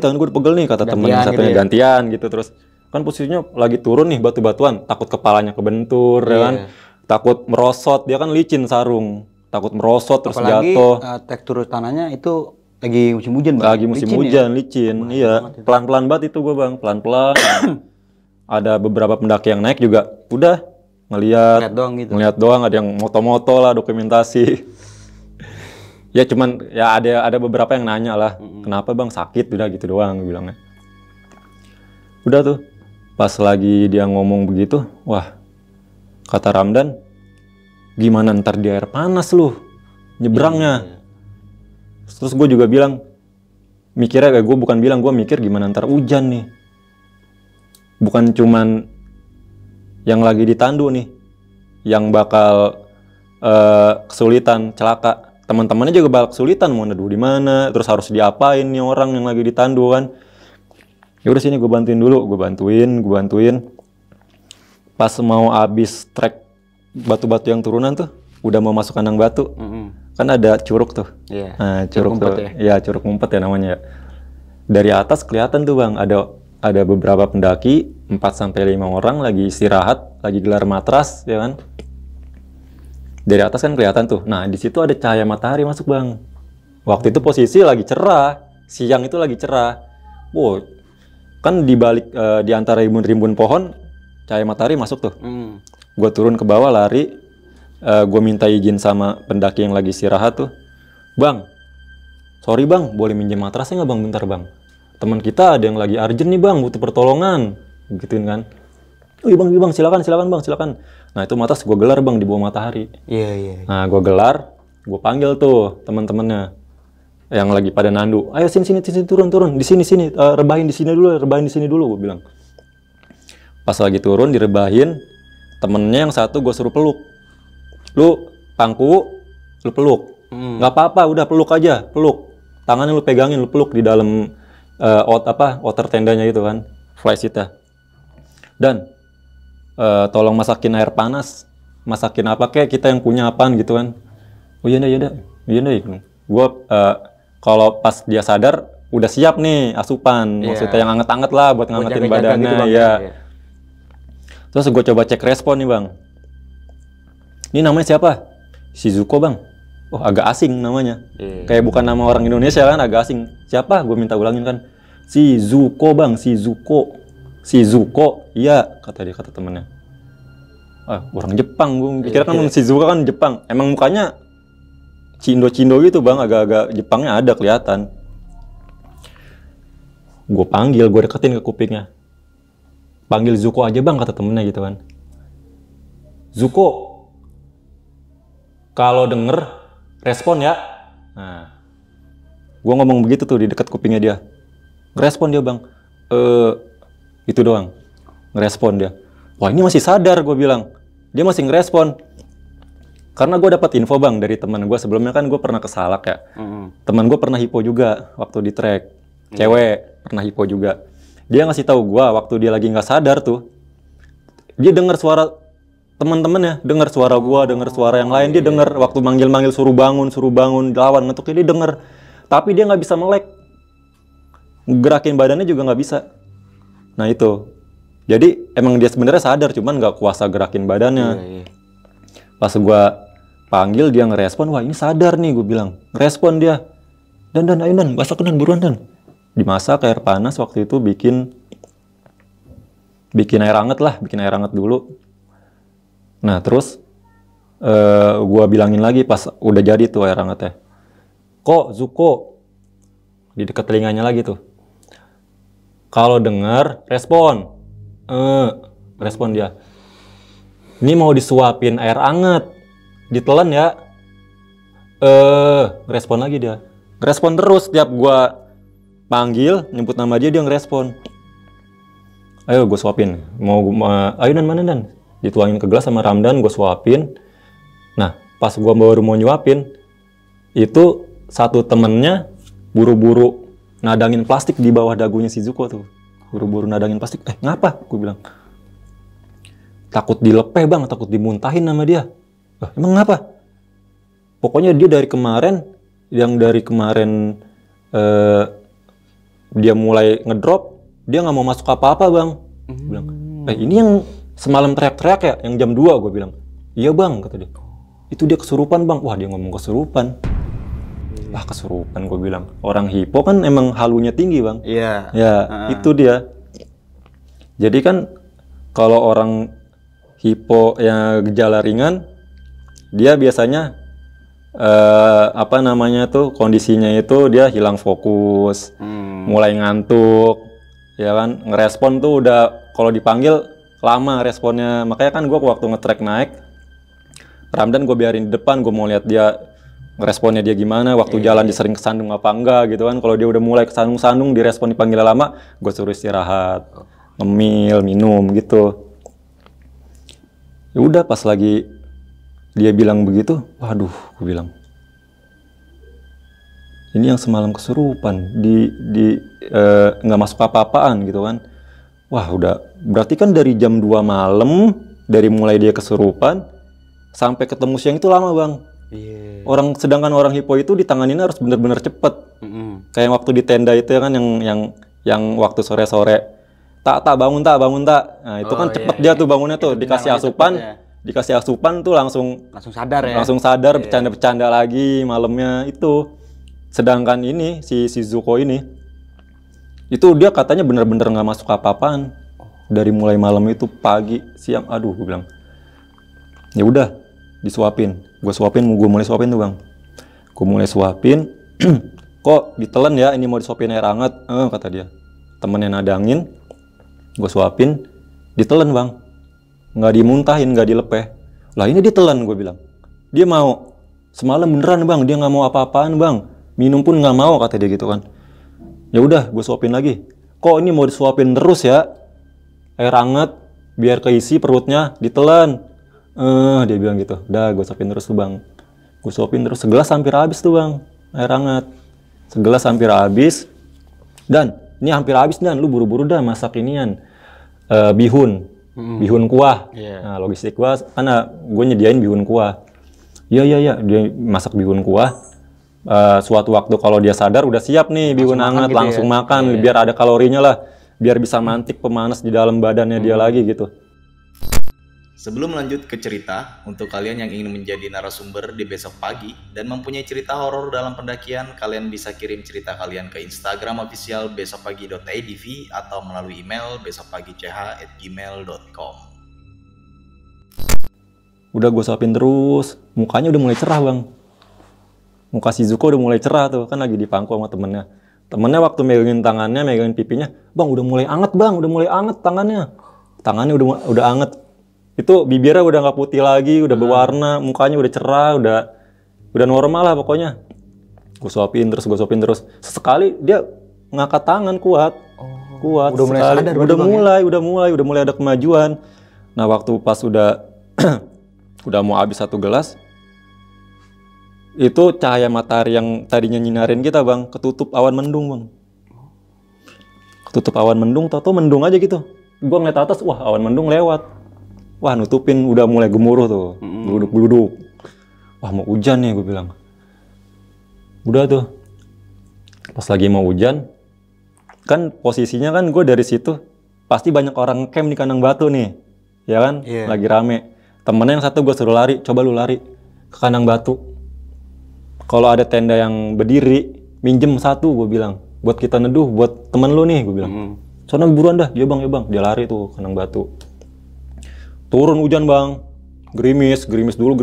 nih, kata temen yang satunya gitu gantian gitu. Terus kan posisinya lagi turun nih batu-batuan, takut kepalanya kebentur, ya kan? Takut merosot, dia kan licin sarung, takut merosot terus jatuh. Apalagi tekstur tanahnya itu lagi musim hujan bang. Lagi musim hujan, licin, iya. Pelan-pelan banget itu gue bang, pelan-pelan. Ada beberapa pendaki yang naik juga, udah ngeliat doang, ada yang moto-moto lah, dokumentasi. Ya cuman ya ada beberapa yang nanya lah, kenapa bang sakit, udah gitu doang bilangnya. Udah tuh, pas lagi dia ngomong begitu, wah kata Ramdan, gimana ntar di air panas lu nyebrangnya. Terus gue juga bilang, mikirnya kayak gue bukan bilang, gue mikir gimana ntar hujan nih. Bukan cuman yang lagi ditandu nih, yang bakal kesulitan, celaka. Teman-temannya juga bakal kesulitan mau neduh di mana, terus harus diapain nih orang yang lagi ditandu kan. Ya udah sini gue bantuin dulu, gue bantuin. Pas mau abis trek batu-batu yang turunan tuh, udah mau masuk kandang batu, kan ada curug tuh. Nah, curug tuh, ya curug ngumpet ya namanya ya. Dari atas kelihatan tuh bang, ada beberapa pendaki 4-5 orang lagi istirahat, lagi gelar matras, ya kan. Dari atas kan kelihatan tuh. Nah, di situ ada cahaya matahari masuk, Bang. Waktu itu posisi lagi cerah. Siang itu lagi cerah. Wow. Kan di balik di antara rimbun-rimbun pohon, cahaya matahari masuk tuh. Gua turun ke bawah lari. Gua minta izin sama pendaki yang lagi istirahat tuh. Bang, sorry Bang, boleh minjem matrasnya nggak Bang bentar Bang? Teman kita ada yang lagi urgent nih Bang, butuh pertolongan. Gituin kan. Oh iya bang, silakan Bang, silakan. Nah itu matras gue gelar Bang di bawah matahari. Iya. Nah gue gelar, gue panggil tuh teman-temannya yang lagi pada nandu. Ayo sini turun. Di sini, rebahin di sini dulu, gue bilang. Pas lagi turun direbahin, temennya yang satu gue suruh peluk. Lu pangku, lu peluk. Nggak apa-apa, udah peluk aja, peluk. Tangannya lu pegangin, lu peluk di dalam outer tendanya itu kan, fly seat-nya. Dan tolong masakin air panas, masakin apa kayak kita yang punya apaan gitu kan. Oh iya deh. Gue kalau pas dia sadar udah siap nih asupan, maksudnya yang anget-anget lah buat ngangetin badannya gitu, ya. Terus gue coba cek respon nih Bang. Ini namanya siapa? Shizuko Bang. Oh agak asing namanya, kayak bukan nama orang Indonesia kan, agak asing. Siapa? Gue minta ulangin kan. Shizuko Bang, Shizuko, iya kata temennya. Orang Jepang, gue pikir kan Shizuko kan Jepang. Emang mukanya Cindo gitu Bang, agak-agak Jepangnya ada kelihatan. Gue panggil, gue deketin ke kupingnya. Panggil Zuko aja Bang kata temennya gitu kan. Zuko, kalau denger respon ya. Nah, gue ngomong begitu tuh di dekat kupingnya dia. Ngerespon dia Bang. Itu doang, ngerespon dia. Wah ini masih sadar, gue bilang. Dia masih ngerespon. Karena gue dapat info Bang dari teman gue. Sebelumnya kan gue pernah ke Salak ya. Teman gue pernah hipo juga waktu di trek. Cewek pernah hipo juga. Dia ngasih tahu gue waktu dia lagi nggak sadar tuh. Dia dengar suara teman-temannya, dengar suara gue, dengar suara yang lain. Dia dengar waktu manggil-manggil suruh bangun, lawan ngetuknya dia dengar. Tapi dia nggak bisa melek. Gerakin badannya juga nggak bisa. Nah itu, jadi emang dia sebenarnya sadar, cuman nggak kuasa gerakin badannya. Pas gue panggil dia ngerespon, wah ini sadar nih gue bilang, ngerespon dia. Dan ayo Dan, masakin Dan buruan Dan. Dimasak air panas waktu itu bikin air hangat dulu. Nah terus gue bilangin lagi pas udah jadi tuh air hangatnya. Kok Zuko di dekat telinganya lagi tuh. Kalau dengar, respon. Respon dia. Ini mau disuapin air hangat. Ditelan ya. Respon lagi dia. Respon terus setiap gua panggil, nyebut nama dia ngerespon. Ayo gue suapin. Ayo Dan mana Dan? Dituangin ke gelas sama Ramdan, gue suapin. Nah, pas gua baru mau nyuapin, itu satu temennya buru-buru nadangin plastik di bawah dagunya Shizuko tuh. Buru-buru nadangin plastik. Ngapa? Gue bilang. takut dilepeh bang, takut dimuntahin sama dia. Emang kenapa? Pokoknya dia dari kemarin, dia mulai ngedrop, dia nggak mau masuk apa-apa bang. Bilang, ini yang semalam teriak-teriak ya, yang jam 2 gue bilang. Iya bang, kata dia. Itu dia kesurupan bang. Wah dia ngomong kesurupan. Wah kesurupan gue bilang. Orang hipo kan emang halunya tinggi bang. Iya. Ya itu dia. Jadi kan kalau orang hipo yang gejala ringan, dia biasanya kondisinya itu dia hilang fokus, mulai ngantuk, ya kan, ngerespon tuh udah kalau dipanggil lama responnya. Makanya kan gue waktu nge-track naik, Ramdan gue biarin di depan, gue mau lihat dia ngeresponnya dia gimana, waktu jalan disering kesandung apa enggak gitu kan. Kalau dia udah mulai kesandung-sandung, direspon dipanggil lama, gue suruh istirahat, ngemil, minum gitu. Ya udah pas lagi dia bilang begitu, waduh, gue bilang, ini yang semalam kesurupan, nggak masuk apa-apaan gitu kan. Wah udah, berarti kan dari jam 2 malam, dari mulai dia kesurupan, sampai ketemu siang itu lama bang. Sedangkan orang hipo itu ditanganinnya harus bener-bener cepet. Kayak waktu di tenda itu ya kan, yang waktu sore-sore, tak bangun tak. Nah itu kan cepet dia tuh bangunnya tuh, dikasih asupan. Dikasih asupan tuh langsung sadar ya. Langsung sadar, bercanda-bercanda lagi malamnya itu. Sedangkan ini si Zuko ini itu dia katanya bener-bener nggak masuk apa-apaan. Dari mulai malam itu pagi, siang, aduh gue bilang. Ya udah, disuapin. Gue mulai suapin tuh bang. Gue mulai suapin. Kok ditelan ya, ini mau disuapin air hangat, kata dia. Temennya nadangin, gue suapin, ditelan bang. Nggak dimuntahin, nggak dilepeh. Lah ini ditelan gue bilang. Dia mau. Semalam beneran bang, dia nggak mau apa-apaan bang. Minum pun nggak mau kata dia gitu kan. Ya udah, gue suapin lagi. Kok ini mau disuapin terus ya? Air hangat, biar keisi perutnya, ditelan. Dia bilang gitu. Udah, gue suapin terus tuh bang. Gue suapin terus, segelas hampir habis tuh bang. Air hangat. Segelas hampir habis. Dan, ini hampir habis dan lu buru-buru dah masak inian. Bihun kuah. Nah, logistik gua karena gue nyediain bihun kuah. Iya, dia masak bihun kuah. Suatu waktu kalau dia sadar udah siap nih bihun hangat, gitu langsung makan. Biar ada kalorinya lah, biar bisa mantik pemanas di dalam badannya dia lagi gitu. Sebelum lanjut ke cerita, untuk kalian yang ingin menjadi narasumber di besok pagi dan mempunyai cerita horor dalam pendakian, kalian bisa kirim cerita kalian ke Instagram official besokpagi.idv atau melalui email besokpagi.ch@gmail.com. Udah gue suapin terus, mukanya udah mulai cerah bang. Muka si Zuko udah mulai cerah tuh, kan lagi dipangku sama temennya. Temennya waktu megangin tangannya, megangin pipinya, bang udah mulai anget bang, udah mulai anget tangannya. Tangannya udah anget. Itu bibirnya udah nggak putih lagi, udah berwarna, mukanya udah cerah, udah normal lah pokoknya. Gue suapin terus. Sesekali dia ngangkat tangan kuat. Udah mulai sadar, udah mulai ada kemajuan. Nah waktu pas udah mau habis 1 gelas, itu cahaya matahari yang tadinya nyinarin kita bang, ketutup awan mendung bang. Ketutup awan mendung, tau mendung aja gitu. Gue ngeliat atas, wah awan mendung lewat. Wah nutupin, udah mulai gemuruh tuh, geluduk. Wah mau hujan nih gue bilang. Udah tuh, pas lagi mau hujan, kan posisinya kan gue dari situ, pasti banyak orang camp di kandang batu nih, ya kan, lagi rame. Temennya yang satu gue suruh lari, coba lu lari ke kandang batu. Kalau ada tenda yang berdiri, minjem 1 gue bilang, buat kita neduh, buat temen lu nih gue bilang. Soalnya buruan dah, ya bang, dia lari tuh ke kandang batu. Turun hujan bang, gerimis dulu,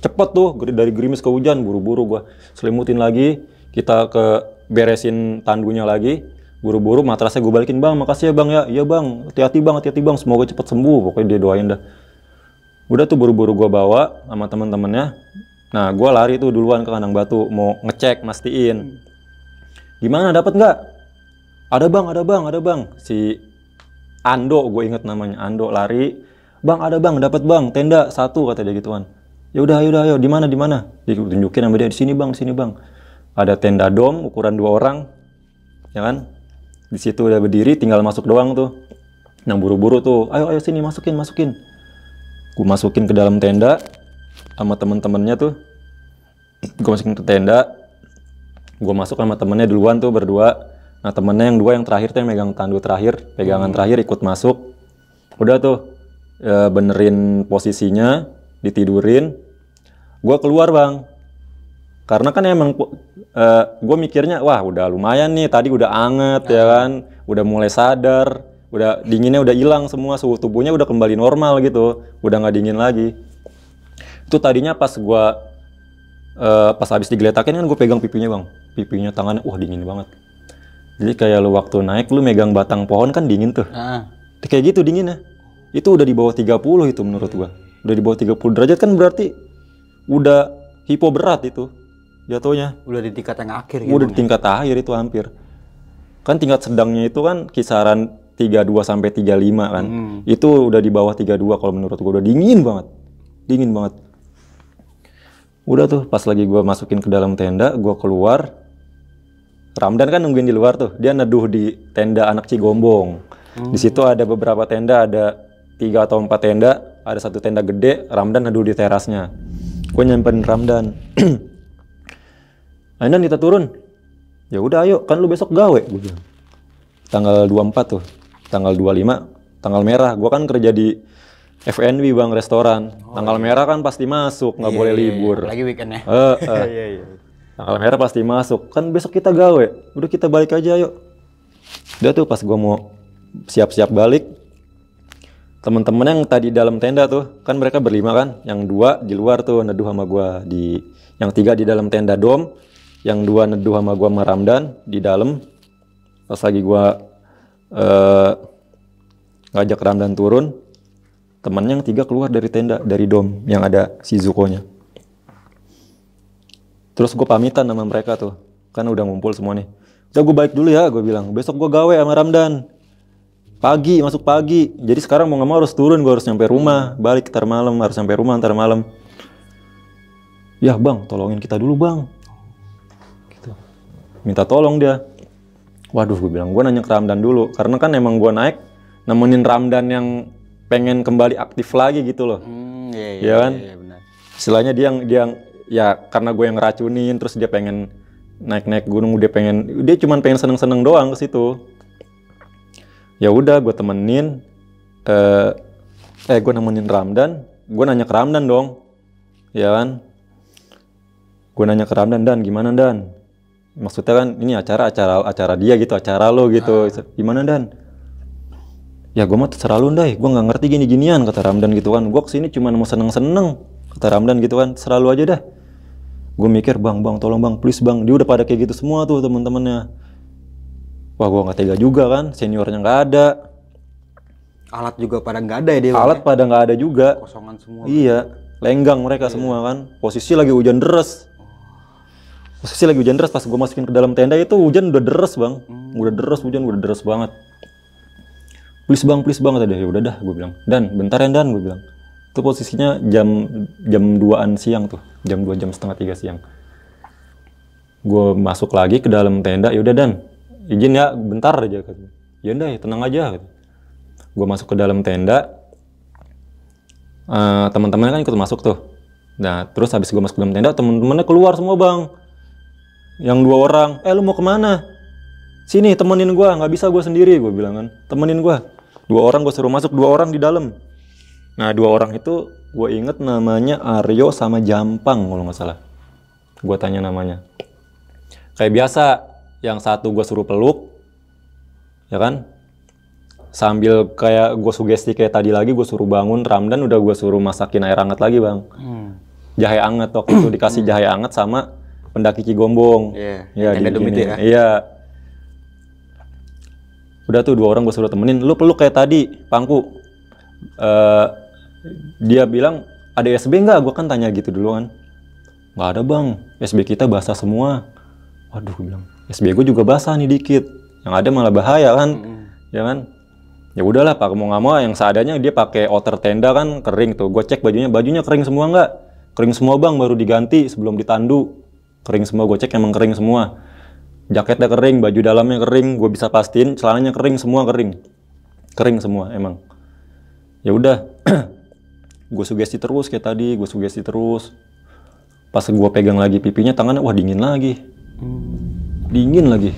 cepet tuh, dari gerimis ke hujan, buru-buru gua selimutin lagi, kita ke beresin tandunya lagi, buru-buru matrasnya gue balikin, bang makasih ya bang ya, iya bang, hati-hati bang, semoga cepet sembuh, pokoknya dia doain dah. Udah tuh buru-buru gua bawa sama teman-temannya, nah gua lari tuh duluan ke kandang batu, mau ngecek, mastiin, gimana dapat nggak? Ada bang, si Ando, gue inget namanya, Ando lari. Bang ada bang, dapat bang, tenda 1 kata dia gituan. Ya udah ayo, di mana? Ditunjukin sama dia, di sini bang. Ada tenda dom ukuran 2 orang, ya kan? Di situ udah berdiri, tinggal masuk doang tuh. Nah buru-buru tuh, ayo sini masukin. Gue masukin ke dalam tenda sama temen-temennya tuh. Gue masukin ke tenda. Gue masuk sama temennya duluan tuh berdua. Nah temennya yang dua yang terakhir tuh yang megang tandu terakhir, pegangan terakhir ikut masuk. Udah tuh benerin posisinya, ditidurin. Gue keluar bang. Karena kan emang gue mikirnya wah udah lumayan nih, tadi udah anget ya kan, udah mulai sadar, udah dinginnya udah hilang semua, suhu tubuhnya udah kembali normal gitu, udah nggak dingin lagi. Itu tadinya pas gue pas habis digeletakin kan gue pegang pipinya bang, pipinya tangannya wah dingin banget. Jadi kayak lu waktu naik lu megang batang pohon kan dingin tuh, kayak gitu dinginnya. Itu udah di bawah 30 itu menurut gue, udah di bawah 30 derajat kan berarti udah hipo berat itu. Jatuhnya Udah di tingkat yang akhir gitu. udah di tingkat akhir itu hampir. Kan tingkat sedangnya itu kan kisaran 32 sampai 35 kan. Itu udah di bawah 32 kalau menurut gua, udah dingin banget. Dingin banget. Udah tuh pas lagi gua masukin ke dalam tenda, gua keluar. Ramdan kan nungguin di luar tuh. Dia neduh di tenda anak Cigombong. Di situ ada beberapa tenda, ada 3 atau 4 tenda, ada satu tenda gede, Ramdan neduh di terasnya. Gue nyamperin Ramdan. Ayo kita turun. Ya udah ayo, kan lu besok gawe gue bilang. Tanggal 24 tuh. Tanggal 25 tanggal merah. Gua kan kerja di FNB bang, restoran. Tanggal merah kan pasti masuk, nggak boleh libur. Lagi weekend ya. Tanggal merah pasti masuk. Kan besok kita gawe. Udah kita balik aja ayo. Udah tuh pas gua mau siap-siap balik. Temen-temen yang tadi dalam tenda tuh, kan mereka berlima kan. Yang 2 di luar tuh neduh sama gua di, yang 3 di dalam tenda dom. Yang 2 neduh sama gua sama Ramdan di dalam. Pas lagi gua ngajak Ramdan turun, temennya yang 3 keluar dari tenda, dari dom yang ada si Zuko-nya. Terus gue pamitan sama mereka tuh, kan udah ngumpul semua nih. Udah gue balik dulu ya, gue bilang. Besok gue gawe sama Ramdan. Pagi, masuk pagi. Jadi sekarang mau gak mau harus turun, gue harus nyampe rumah. Balik ntar malam, harus nyampe rumah ntar malam. Ya bang, tolongin kita dulu bang. Minta tolong dia. Waduh, gue bilang, gue nanya ke Ramdan dulu. Karena kan emang gue naik, nemenin Ramdan yang pengen kembali aktif lagi gitu loh. Iya kan? Iya, benar. Istilahnya dia yang ya karena gue yang ngeracunin, terus dia pengen naik-naik gunung, dia cuman pengen seneng-seneng doang ke situ. Ya udah, gue temenin. Gue nemenin Ramdan. Gue nanya ke Ramdan dong. Ya kan? Gue nanya ke Ramdan, Dan, gimana Dan? Maksudnya kan ini acara dia gitu, acara lo gitu. Gimana Dan? Ya gue mah terserah lu Ndai, gue nggak ngerti gini-ginian kata Ramdan gitu kan. Gue kesini cuma mau seneng-seneng kata Ramdan gitu kan. Terserah lu aja dah. Gue mikir bang tolong bang, please bang. Dia udah pada kayak gitu semua tuh temen-temennya. Wah gue nggak tega juga kan, seniornya nggak ada. Alat juga pada nggak ada ya dia. Alat pada nggak ada juga. Kosongan semua. Iya, lenggang mereka semua kan. Posisi lagi hujan deras. Pas gue masukin ke dalam tenda itu hujan udah deres bang. Hujan udah deres banget. Please bang kata dia. Ya udah dah gue bilang. Dan bentar ya Dan gue bilang. Itu posisinya jam 2-an siang tuh. Jam 2 jam setengah 3 siang. Gue masuk lagi ke dalam tenda. Ya udah Dan, izin ya bentar aja katanya. Ya udah ya tenang aja gitu. Gue masuk ke dalam tenda. Teman-temannya kan ikut masuk tuh. Nah terus habis gue masuk ke dalam tenda, teman-temannya keluar semua bang. Yang 2 orang, lu mau kemana? Sini temenin gue, nggak bisa gue sendiri, gue bilang kan. Temenin gue. 2 orang gue suruh masuk, 2 orang di dalam. Nah 2 orang itu gue inget namanya Aryo sama Jampang kalau nggak salah. Gue tanya namanya. Kayak biasa, yang satu gue suruh peluk, ya kan? Sambil kayak gue sugesti kayak tadi lagi, gue suruh bangun. Ramdan udah gue suruh masakin air hangat lagi bang. Jahe hangat waktu itu dikasih jahe hangat sama pendaki Cigombong. Ya, iya. Udah tuh 2 orang gue suruh temenin. Lu peluk kayak tadi, Pangku. Dia bilang, ada SB nggak? Gue kan tanya gitu dulu kan. Nggak ada bang, SB kita basah semua. Waduh, gue bilang, SB gue juga basah nih dikit. Yang ada malah bahaya kan, ya kan? Ya udahlah, Pak, mau nggak mau yang seadanya dia pakai outer tenda kan kering tuh. Gue cek bajunya kering semua nggak? Kering semua bang, baru diganti sebelum ditandu. Kering semua, gue cek emang kering semua. Jaketnya kering, baju dalamnya kering, gue bisa pastiin celananya kering semua, kering semua emang. Ya udah, Gue sugesti terus kayak tadi, gue sugesti terus. Pas gue pegang lagi pipinya, tangannya wah dingin lagi. Dingin lagi.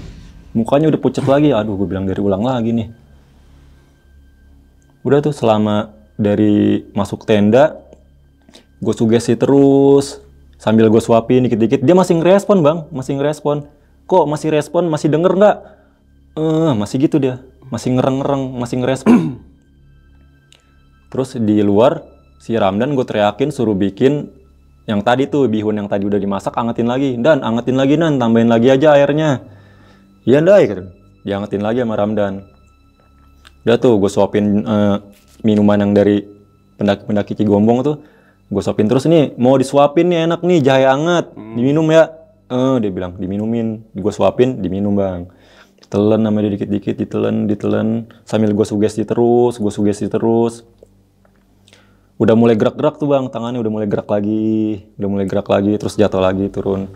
Mukanya udah pucat lagi. Aduh, gue bilang dari ulang lagi nih. Udah tuh selama dari masuk tenda, gue sugesti terus. Sambil gue suapin dikit-dikit, dia masih ngerespon bang, masih ngerespon. Kok masih respon, masih denger nggak? Masih gitu dia, masih ngereng-ngereng, masih ngerespon. Terus di luar, si Ramdan gue teriakin suruh bikin yang tadi tuh, bihun yang tadi udah dimasak, angetin lagi. Dan angetin lagi Nan, tambahin lagi aja airnya. Iya Ndai, diangetin lagi sama Ramdan. Udah tuh gue suapin minuman yang dari pendaki Cigombong tuh. Gue suapin terus nih, mau disuapin nih enak nih, jahe anget, diminum ya. Dia bilang diminumin, gue suapin, diminum bang. Ditelan sama dia dikit-dikit, ditelan. Sambil gue sugesti terus. Udah mulai gerak-gerak tuh bang, tangannya udah mulai gerak lagi, terus jatuh lagi, turun.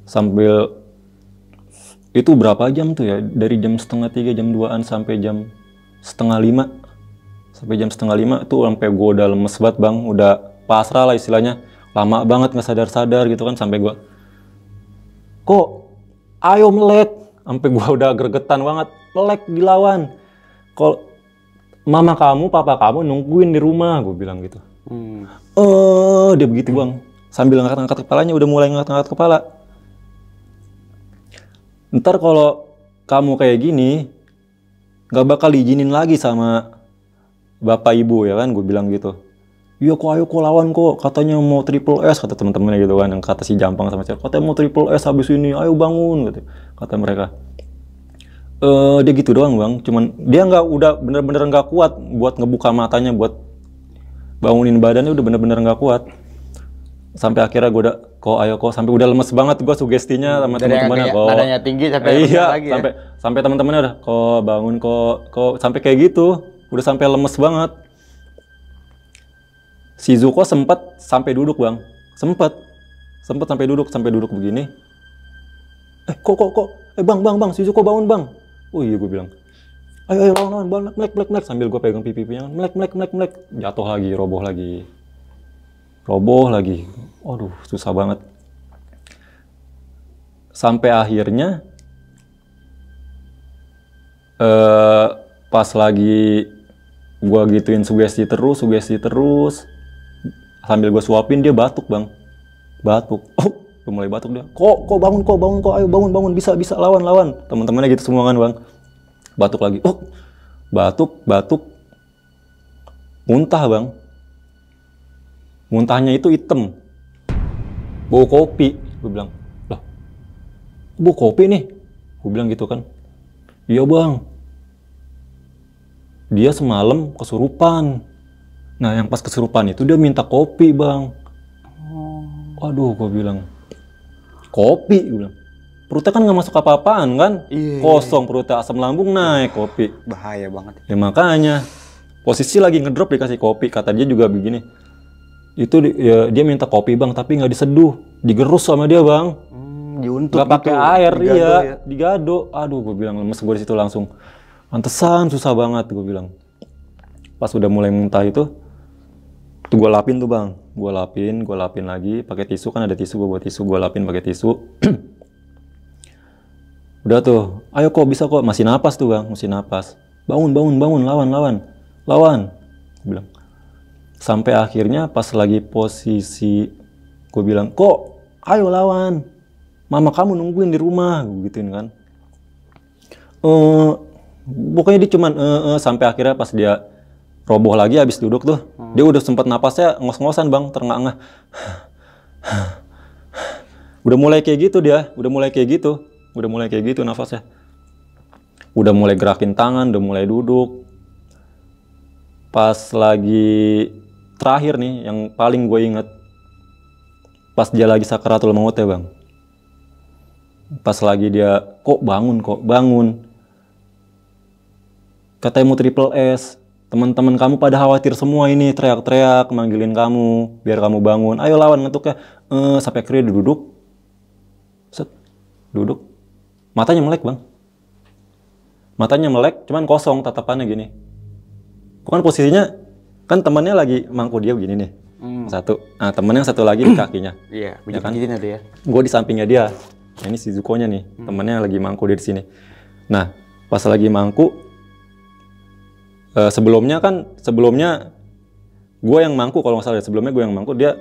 Sambil, itu berapa jam tuh ya, dari jam 2:30, jam 2-an sampai jam 4:30. Sampai jam 4:30 itu sampai gue udah lemes banget bang, udah pasrah lah istilahnya. Lama banget nggak sadar-sadar gitu kan, sampai gue, kok ayo melek, sampai gue udah gregetan banget, melek dilawan. Kalau mama kamu, papa kamu nungguin di rumah, gue bilang gitu. Dia begitu bang, sambil ngangkat-ngangkat kepalanya, udah mulai ngangkat-ngangkat kepala. Ntar kalau kamu kayak gini, nggak bakal diizinin lagi sama bapak ibu ya kan, gue bilang gitu. Iya kok, ayo kok lawan kok, katanya mau triple S, kata teman-temannya gitu kan, yang kata si Jampang sama cewek, katanya mau triple S habis ini, ayo bangun gitu, kata mereka. Dia gitu doang bang, cuman dia udah bener-bener nggak kuat buat ngebuka matanya, buat bangunin badannya udah bener-bener nggak kuat. Sampai akhirnya gue udah, kok ayo kok, sampai udah lemes banget gue sugestinya sama teman-temannya kok. Nadanya tinggi sampai iya, lagi sampai teman-temannya udah, kok bangun kok sampai kayak gitu, udah sampai lemes banget. Si Zuko sempat sampai duduk bang, sempat sampai duduk begini. Kok, bang, si Zuko bangun bang. Oh iya gue bilang, ayo lawan, melek, sambil gue pegang pipinya, melek, jatuh lagi, roboh lagi. Aduh, susah banget. Sampai akhirnya, pas lagi gue gituin sugesti terus, sambil gue suapin dia batuk bang, udah mulai batuk dia. Kok bangun kok, ayo bangun, bisa lawan. Teman-temannya gitu semua kan bang. Batuk lagi. Batuk. Muntah bang. Muntahnya itu hitam. Bau kopi. Gue bilang, loh, bau kopi nih. Gue bilang gitu kan. Iya bang. Dia semalam kesurupan. Nah yang pas kesurupan itu dia minta kopi bang. Aduh gue bilang, kopi, gue bilang. Perutnya kan nggak masuk apa-apaan kan, kosong perutnya, asam lambung naik, kopi. Bahaya banget. Ya makanya, posisi lagi ngedrop dikasih kopi, kata dia juga begini. Itu dia minta kopi bang, tapi nggak diseduh, digerus sama dia bang. Diuntuk nggak pakai gitu, air, digado iya, ya. digado. Aduh, gue bilang lemes gue di situ langsung. Pantesan susah banget, gue bilang. Pas udah mulai muntah itu gue lapin tuh bang, gue lapin lagi pakai tisu, kan ada tisu, gue buat tisu, gue lapin pakai tisu. Udah tuh, ayo kok bisa kok, masih napas tuh bang, masih napas. Bangun, lawan, gue bilang. Sampai akhirnya pas lagi posisi, gue bilang, kok ayo lawan, mama kamu nungguin di rumah, gue gituin kan. Pokoknya dia cuman sampai akhirnya pas dia roboh lagi habis duduk tuh, dia udah sempat napasnya ngos-ngosan bang, terengah-engah. Udah mulai kayak gitu nafasnya. Udah mulai gerakin tangan, udah mulai duduk. Pas lagi terakhir nih, yang paling gue inget, pas dia lagi sakaratul maut ya bang. Pas lagi dia, kok bangun. Katanya mau triple S. Teman-teman kamu pada khawatir semua ini, teriak-teriak, manggilin kamu, biar kamu bangun. Ayo lawan ngetuknya. Sampai akhirnya duduk. Duduk. Matanya melek bang. Matanya melek, cuman kosong tatapannya gini. Kan posisinya kan temennya lagi mangku dia begini nih. Satu. Nah, temennya yang satu lagi di kakinya. Iya, Ya kan? begini tuh ya. Gue di sampingnya dia. Nah, ini si Zuko-nya nih, temennya yang lagi mangku dia di sini. Nah, pas lagi mangku, sebelumnya gue yang mangku kalau nggak salah. Sebelumnya gue yang mangku, dia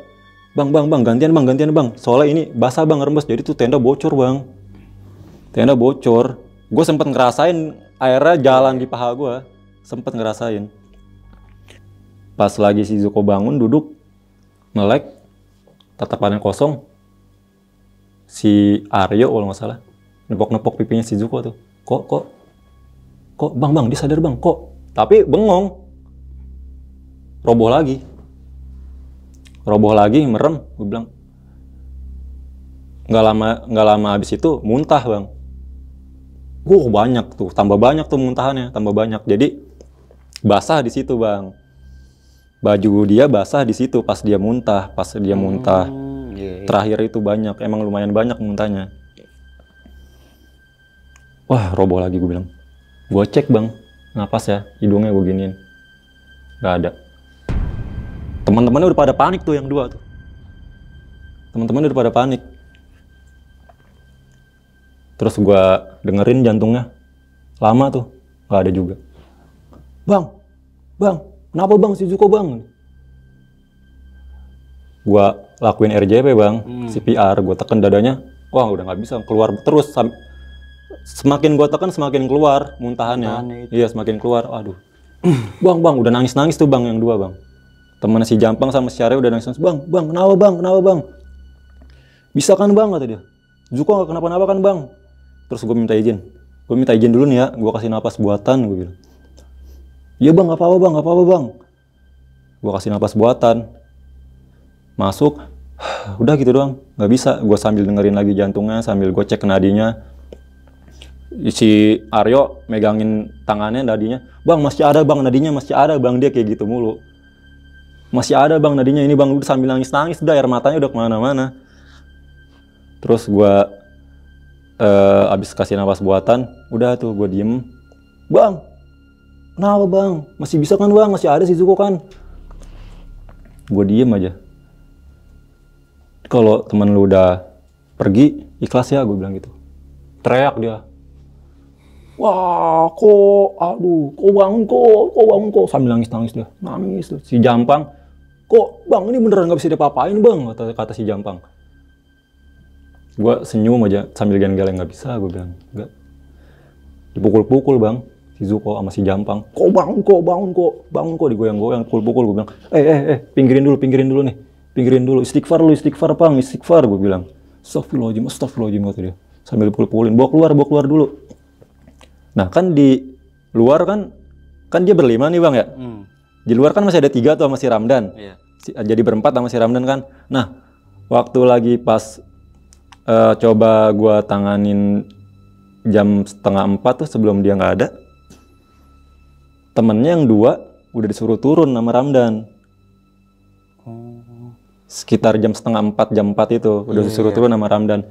bang gantian bang. Soalnya ini basah bang, rembes. Jadi tuh tenda bocor bang. Tenda bocor. Gue sempet ngerasain airnya jalan di paha gue. Sempet ngerasain. Pas lagi si Zuko bangun duduk melek, tatapannya kosong. Si Aryo kalau nggak salah nepok pipinya si Zuko tuh. Kok bang dia sadar bang kok. Tapi bengong. Roboh lagi merem. Gue bilang nggak lama habis itu muntah bang. Banyak tuh, tambah banyak tuh muntahannya, tambah banyak. Jadi basah di situ bang. Baju dia basah di situ pas dia muntah. Terakhir itu banyak, emang lumayan banyak muntahnya. Wah, roboh lagi gue bilang. Gue cek bang, napas ya, hidungnya gue giniin. Gak ada. Teman-temannya udah pada panik tuh yang dua tuh. Teman-temannya udah pada panik. Terus gue dengerin jantungnya. Lama tuh, gak ada juga. Bang, kenapa bang si Zuko bang? Gua lakuin RJP bang, CPR, gue tekan dadanya. Wah udah nggak bisa, keluar terus. Semakin gue tekan semakin keluar muntahannya. Iya semakin keluar, aduh. Bang, udah nangis tuh bang yang dua bang. Temennya si Jampang sama si Aryo udah nangis. Bang, kenapa bang? Bisa kan bang kata dia. Zuko nggak kenapa-napa kan bang? Terus gue minta izin dulu nih ya, gue kasih napas buatan, gue bilang. Iya bang, nggak apa-apa bang. Gue kasih napas buatan, masuk, udah gitu doang, nggak bisa. Gue sambil dengerin lagi jantungnya, sambil gue cek nadinya. Si Aryo megangin tangannya nadinya, bang masih ada bang nadinya, masih ada bang, dia kayak gitu mulu. Masih ada bang nadinya ini bang, udah sambil nangis, udah air matanya udah kemana-mana. Terus gue abis kasih napas buatan, udah tuh gue diem, bang. Kenapa bang? Masih bisa kan bang? Masih ada si Zuko kan? Gue diem aja. Kalau teman lu udah pergi, ikhlas ya, gue bilang gitu. Teriak dia. Wah, kok bangun kok. Sambil nangis dia. Nangis tuh. Si Jampang, kok bang ini beneran gak bisa diapa-apain bang? Kata si Jampang. Gue senyum aja sambil geleng-geleng, gak bisa, gue bilang. Enggak. Dipukul-pukul bang. Si Zuko sama si Jampang, kok bangun kok, digoyang-goyang, pukul-pukul. Gue bilang, pinggirin dulu nih, istighfar pang, gue bilang. Astagfirullahaladzim kata dia, sambil pukul-pukulin, bawa keluar dulu. Nah kan di luar kan dia berlima nih bang ya, di luar kan masih ada 3 tuh sama si Ramdan, jadi berempat sama si Ramdan kan. Nah waktu lagi pas coba gue tanganin jam 3:30 tuh sebelum dia nggak ada, temennya yang 2 udah disuruh turun sama Ramdan. Sekitar jam 3:30, jam 4 itu udah disuruh turun sama Ramdan.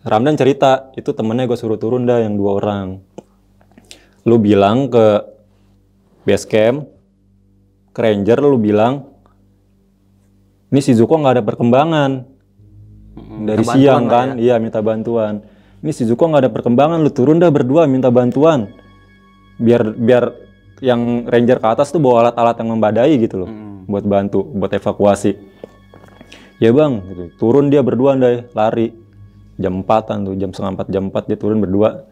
Ramdan cerita, itu temennya gue suruh turun dah yang 2 orang. Lu bilang ke base camp, ke ranger, lu bilang, ini si Zuko nggak ada perkembangan. Dari siang kan, iya minta bantuan. Ini si Zuko nggak ada perkembangan, lu turun dah berdua minta bantuan. Biar yang ranger ke atas tuh bawa alat-alat yang membadai gitu loh, buat bantu, buat evakuasi. Ya bang, gitu. Turun dia berdua deh, lari. Jam 4-an tuh, jam 3:30, jam 4 dia turun berdua.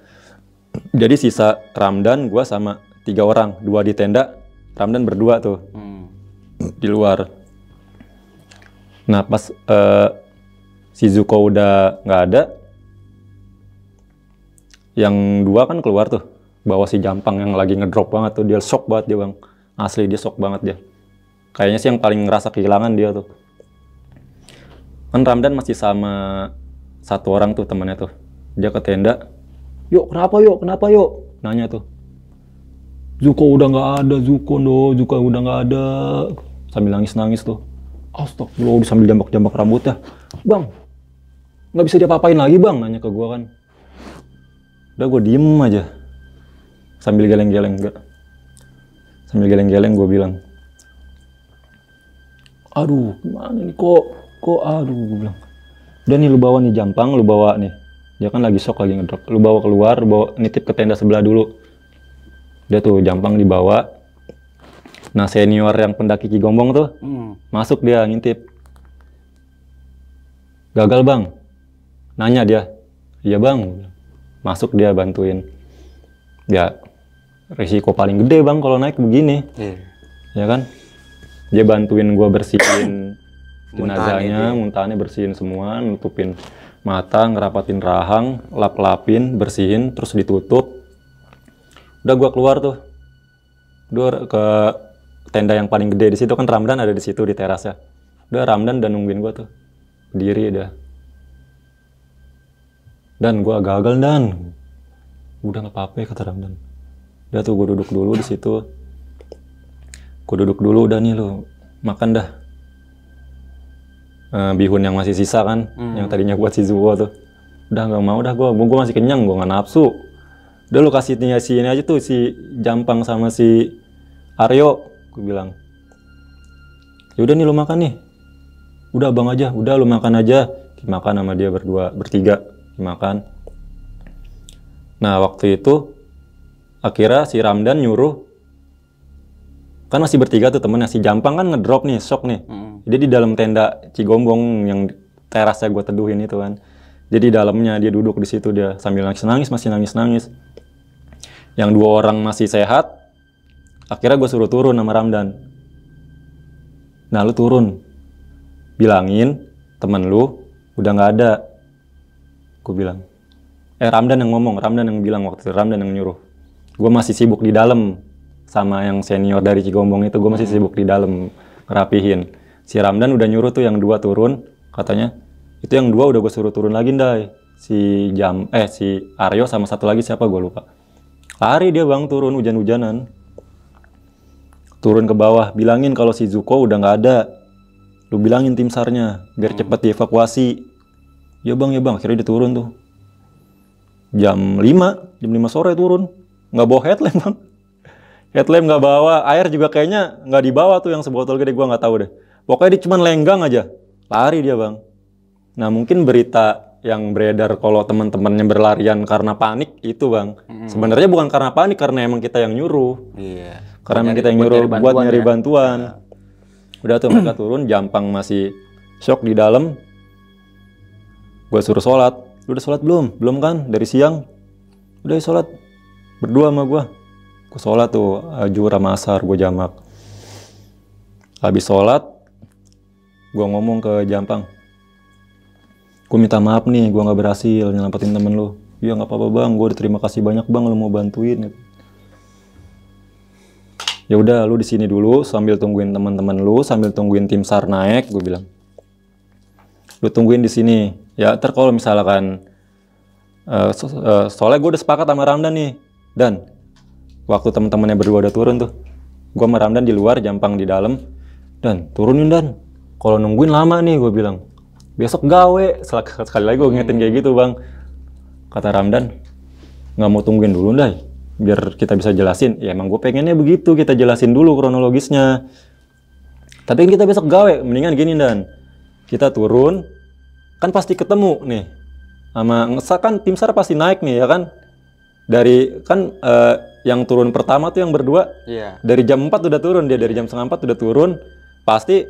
Jadi sisa Ramdan, gua sama 3 orang, 2 di tenda, Ramdan berdua tuh di luar. Nah pas si Zuko udah nggak ada, yang 2 kan keluar tuh. Bawa si Jampang yang lagi ngedrop banget tuh, dia shock banget dia bang, asli dia shock banget dia. Kayaknya sih yang paling ngerasa kehilangan dia tuh. Kan Ramdan masih sama 1 orang tuh temannya tuh, dia ke tenda, yuk kenapa yuk, nanya tuh, Zuko udah nggak ada, Zuko udah nggak ada, sambil nangis tuh. Astagfirullah, sambil jambak rambutnya, bang, nggak bisa diapa-apain lagi bang, nanya ke gua kan. Udah gue diem aja. Sambil geleng-geleng gue bilang, Aduh, gimana nih kok aduh, gue bilang. Udah nih lu bawa nih Jampang, lu bawa nih. Dia kan lagi shock, lagi ngedrop. Lu bawa keluar, bawa nitip ke tenda sebelah dulu. Dia tuh Jampang dibawa. Nah, senior yang pendaki Cigombong tuh masuk dia ngintip. Gagal bang. Nanya dia. Iya bang. Masuk dia bantuin. Ya, risiko paling gede bang kalau naik begini. Ya kan? Dia bantuin gua bersihin jenazahnya, muntahannya bersihin semua, nutupin mata, ngerapatin rahang, lap-lapin, bersihin, terus ditutup. Udah gua keluar tuh. Udah ke tenda yang paling gede di situ kan, Ramdan ada di situ di terasnya. Udah Ramdan dan nungguin gua tuh. Berdiri dah. Dan gua gagal dan. Udah nggak apa-apa kata Ramdan. Udah tuh gua duduk dulu di situ. Gua duduk dulu, udah nih lu makan dah. Bihun yang masih sisa kan, yang tadinya buat si Zuko tuh. Udah nggak mau dah gua masih kenyang, gua nggak nafsu. Udah lu kasih ini aja tuh si Jampang sama si Aryo, gue bilang. Ya udah nih lu makan nih. Udah abang aja, udah lu makan aja. Dimakan sama dia bertiga, dimakan. Nah waktu itu akhirnya si Ramdan nyuruh, kan masih bertiga tuh temennya, si Jampang kan ngedrop nih, shock nih. Jadi di dalam tenda Cigombong yang terasnya gue teduhin itu kan. Jadi dalamnya dia duduk di situ, dia sambil nangis-nangis, masih nangis-nangis. Yang 2 orang masih sehat. Akhirnya gue suruh turun sama Ramdan. Nah lu turun, bilangin temen lu udah nggak ada. Gue bilang. Ramdan yang ngomong, Ramdan yang bilang waktu itu, Ramdan yang nyuruh. Gue masih sibuk di dalam. Sama yang senior dari Cigombong itu, gue masih sibuk di dalam ngerapihin. Si Ramdan udah nyuruh tuh yang 2 turun, katanya. Itu yang 2 udah gue suruh turun lagi Ndai. Si Aryo sama satu lagi siapa gue lupa. Lari dia bang, turun hujan-hujanan. Turun ke bawah, bilangin kalau si Zuko udah nggak ada. Lu bilangin tim SAR-nya biar cepet dievakuasi. Ya bang, akhirnya dia turun tuh. Jam 5 sore turun. Nggak bawa headlamp bang. Headlamp nggak bawa, air juga kayaknya nggak dibawa tuh yang sebotol gede, gua nggak tahu deh. Pokoknya dia cuman lenggang aja, lari dia bang. Nah mungkin berita yang beredar kalau teman-temannya berlarian karena panik itu bang, sebenarnya bukan karena panik, karena emang kita yang nyuruh. Iya. Karena emang kita yang nyuruh buat nyari bantuan. Udah tuh mereka turun, Jampang masih shock di dalam. Gua suruh sholat, lu udah sholat belum? Belum kan? Dari siang. Udah sholat, berdua sama gua. Gue sholat tuh, Zuhur sama Asar, gue jamak. Habis sholat, gue ngomong ke Jampang. Gue minta maaf nih, gue gak berhasil nyelamatin temen lu. Iya gak apa-apa bang, gue udah terima kasih banyak bang, lu mau bantuin. Ya udah, lu di sini dulu sambil tungguin teman-teman lu, sambil tungguin tim SAR naik, gue bilang. Lu tungguin di sini. Ya ntar kalau misalkan, soalnya gue udah sepakat sama Ramdan nih. Dan waktu teman-temannya berdua udah turun tuh, gue sama Ramdan di luar, Jampang di dalam. Dan turunin Dan, kalau nungguin lama nih, gue bilang. Besok gawe. Sekali lagi gue ngingetin kayak gitu bang. Kata Ramdan, nggak mau tungguin dulu Ndai, biar kita bisa jelasin. Ya emang gue pengennya begitu, kita jelasin dulu kronologisnya. Tapi kita besok gawe, mendingan gini Dan, kita turun, kan pasti ketemu nih. Sama kan tim SAR pasti naik nih ya kan. Dari kan yang turun pertama tuh yang berdua, dari jam 4 udah turun dia, dari jam setengah 4 udah turun, pasti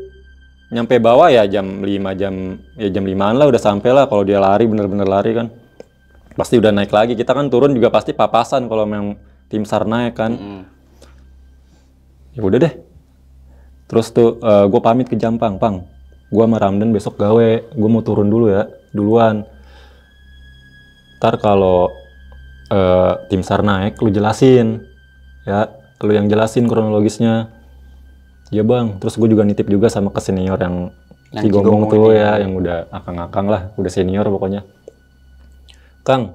nyampe bawah ya jam 5-an lah udah sampai lah, kalau dia lari bener-bener lari kan, pasti udah naik lagi. Kita kan turun juga pasti papasan kalau memang tim SAR naik kan. Ya udah deh, terus tuh gue pamit ke Jampang, Pang, gue sama Ramdan besok gawe, gue mau turun dulu ya, duluan. Ntar kalau tim SAR naik, lu jelasin ya, lu yang jelasin kronologisnya. Ya bang, terus gue juga nitip juga sama ke senior yang Cigombong tuh ya, yang udah akang-akang lah, udah senior pokoknya. Kang,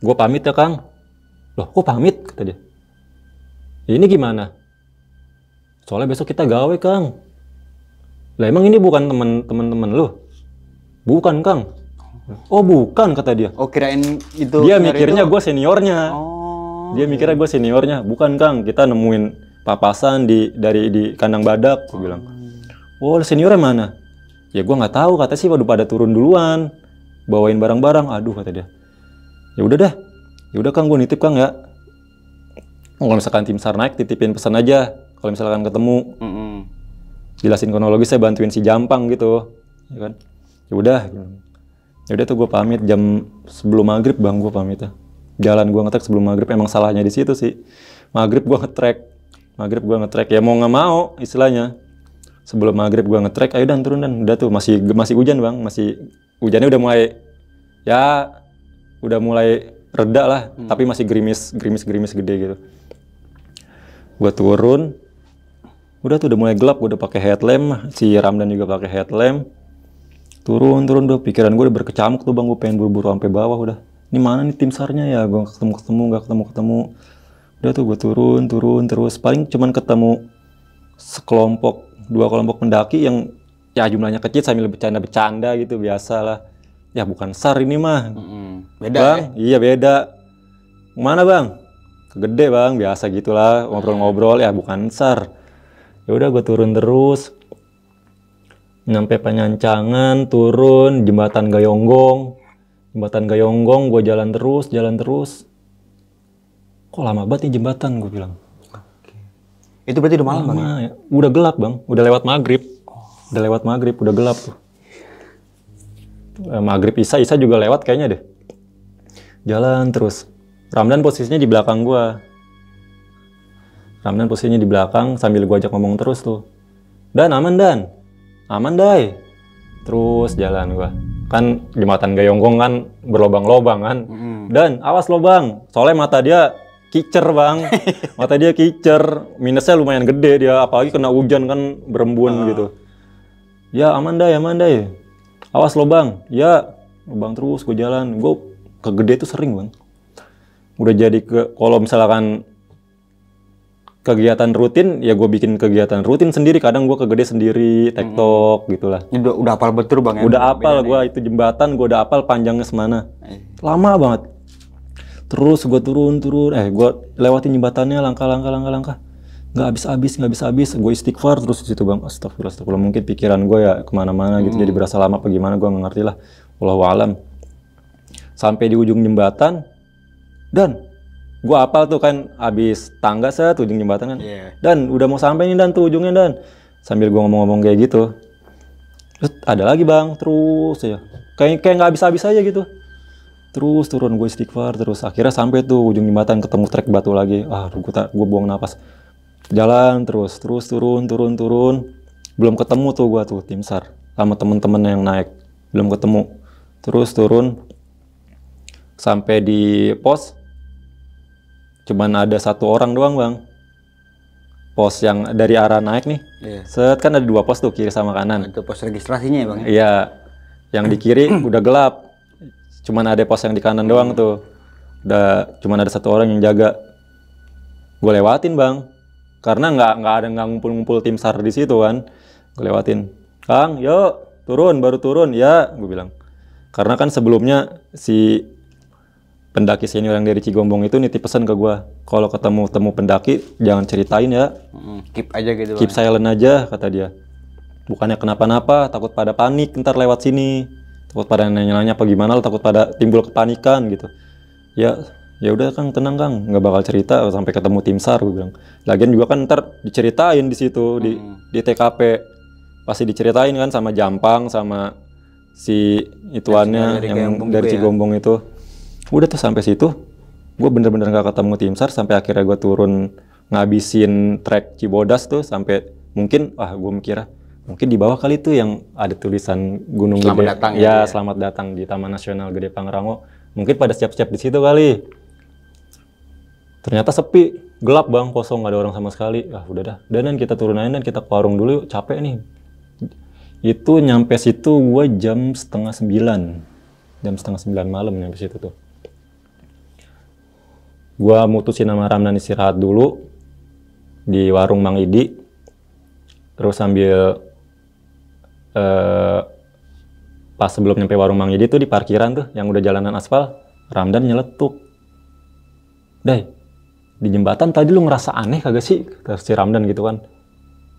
gue pamit ya Kang. Loh kok pamit? Kata dia. Ini gimana? Soalnya besok kita gawe Kang. Lah emang ini bukan temen-temen lu? Bukan Kang. Oh bukan, kata dia. Oh kirain itu. Dia mikirnya gue seniornya. Oh. Dia mikirnya gue seniornya. Bukan Kang, kita nemuin papasan di kandang badak. Gue bilang. Oh, seniornya mana? Ya gue nggak tahu, kata sih udah pada turun duluan, bawain barang-barang. Aduh, kata dia. Ya udah dah, ya udah Kang, gue nitip Kang ya. Kalau misalkan tim SAR naik, titipin pesan aja. Kalau misalkan ketemu, jelasin kronologis, saya bantuin si Jampang gitu, ya kan? Ya udah tuh gue pamit jam sebelum maghrib bang, gue pamit ya. Jalan gue ngetrek sebelum maghrib, emang salahnya di situ sih. Maghrib gue ngetrek, ya mau nggak mau istilahnya. Sebelum maghrib gue ngetrek, ayo dan turun dan udah tuh masih hujan bang, hujannya udah mulai reda lah, tapi masih gerimis gede gitu. Gue turun, udah tuh udah mulai gelap, gue udah pakai headlamp, si Ramdan juga pakai headlamp. Turun tuh, pikiran gue udah berkecamuk tuh bang, gue pengen buru-buru sampai bawah udah. Ini mana nih tim SAR-nya ya, gue nggak ketemu. Udah tuh gue turun terus, paling cuman ketemu dua kelompok pendaki yang ya jumlahnya kecil sambil bercanda gitu, biasa lah. Ya bukan SAR ini mah. Beda bang, ya? Iya beda. Mana bang? Kegede bang, biasa gitulah, ngobrol-ngobrol, ya bukan SAR. Ya udah gue turun terus. Nyampe Penyancangan, turun jembatan Gayonggong gue jalan terus. Kok lama banget nih jembatan, gue bilang. Itu berarti udah malam bang ya? Ya. Udah gelap bang, udah lewat maghrib, udah gelap tuh. Maghrib Isa juga lewat kayaknya deh. Jalan terus. Ramdan posisinya di belakang gua. Sambil gua ajak ngomong terus tuh. Aman Dai. Terus jalan gua. Kan jembatan Gayonggong kan berlobang-lobang kan. Dan awas lo bang, soalnya mata dia kicer bang. Minusnya lumayan gede dia, apalagi kena hujan kan berembun gitu. Ya aman Dai. Awas lo bang. Ya bang, terus gue jalan. Gue ke Gede tuh sering bang. Udah jadi kalau misalkan kegiatan rutin, ya gue bikin kegiatan rutin sendiri. Kadang gue ke Gede sendiri, tektok gitulah. Udah hafal betul bang ya? Udah hafal gue itu jembatan, gue udah hafal panjangnya semana. Lama banget. Terus gue turun, gue lewatin jembatannya langkah. Nggak habis. Gue istighfar terus di situ bang. Astagfirullah. Mungkin pikiran gue ya kemana-mana gitu. Jadi berasa lama apa gimana, gue nggak ngerti lah. Wallahu alam. Sampai di ujung jembatan, dan gue hafal tuh kan, abis tangga set ujung jembatan kan. Dan udah mau sampai nih dan tuh ujungnya dan. Sambil gue ngomong-ngomong kayak gitu. Terus ada lagi bang, terus ya. Kayak nggak habis-habis aja gitu. Terus turun, gue istighfar terus. Akhirnya sampai tuh ujung jembatan, ketemu trek batu lagi. Gue buang napas. Jalan terus turun. Belum ketemu tuh gue tuh tim SAR sama temen-temen yang naik. Belum ketemu. Terus turun sampai di pos. Cuman ada satu orang doang bang. Pos yang dari arah naik nih. Set kan ada dua pos tuh, kiri sama kanan. Itu pos registrasinya ya bang? Iya. Yang di kiri udah gelap. Cuman ada pos yang di kanan doang tuh. Cuman ada satu orang yang jaga. Gue lewatin bang. Karena nggak ngumpul-ngumpul tim SAR di situ kan. Gue lewatin. Kang, yuk baru turun. Ya, gue bilang. Karena kan sebelumnya si pendaki senior yang dari Cigombong itu nitip pesan ke gue. Kalau ketemu pendaki, jangan ceritain ya. Keep aja gitu. Keep silent aja, kata dia. Bukannya kenapa-napa, takut pada panik ntar lewat sini. Takut pada nanya-nanya apa gimana, takut pada timbul kepanikan gitu. Ya udah Kang, tenang Kang, nggak bakal cerita sampai ketemu tim SAR, gue bilang. Lagian juga kan ntar diceritain di situ di TKP, pasti diceritain kan sama Jampang, sama si ituannya yang dari Cigombong itu. Udah tuh sampai situ, gue bener-bener nggak ketemu tim SAR sampai akhirnya gue turun ngabisin trek Cibodas tuh sampai mungkin gue mikir mungkin di bawah kali tuh yang ada tulisan Gunung Gede. Datang, Selamat datang di Taman Nasional Gede Pangrango. Mungkin pada siap-siap di situ kali. Ternyata sepi, gelap bang, kosong, nggak ada orang sama sekali. Udah dah. Dan kita turun aja dan kita ke warung dulu yuk, capek nih. Itu nyampe situ gue jam 8:30. Jam 8:30 malam nyampe situ tuh. Gue mutusin sama Ramdan istirahat dulu di warung Mang Idi. Terus sambil pas sebelum nyampe warung Mang Idi tuh di parkiran tuh yang udah jalanan aspal, Ramdan nyeletuk. Dai, di jembatan tadi lu ngerasa aneh kagak sih? Kata si Ramdan gitu kan.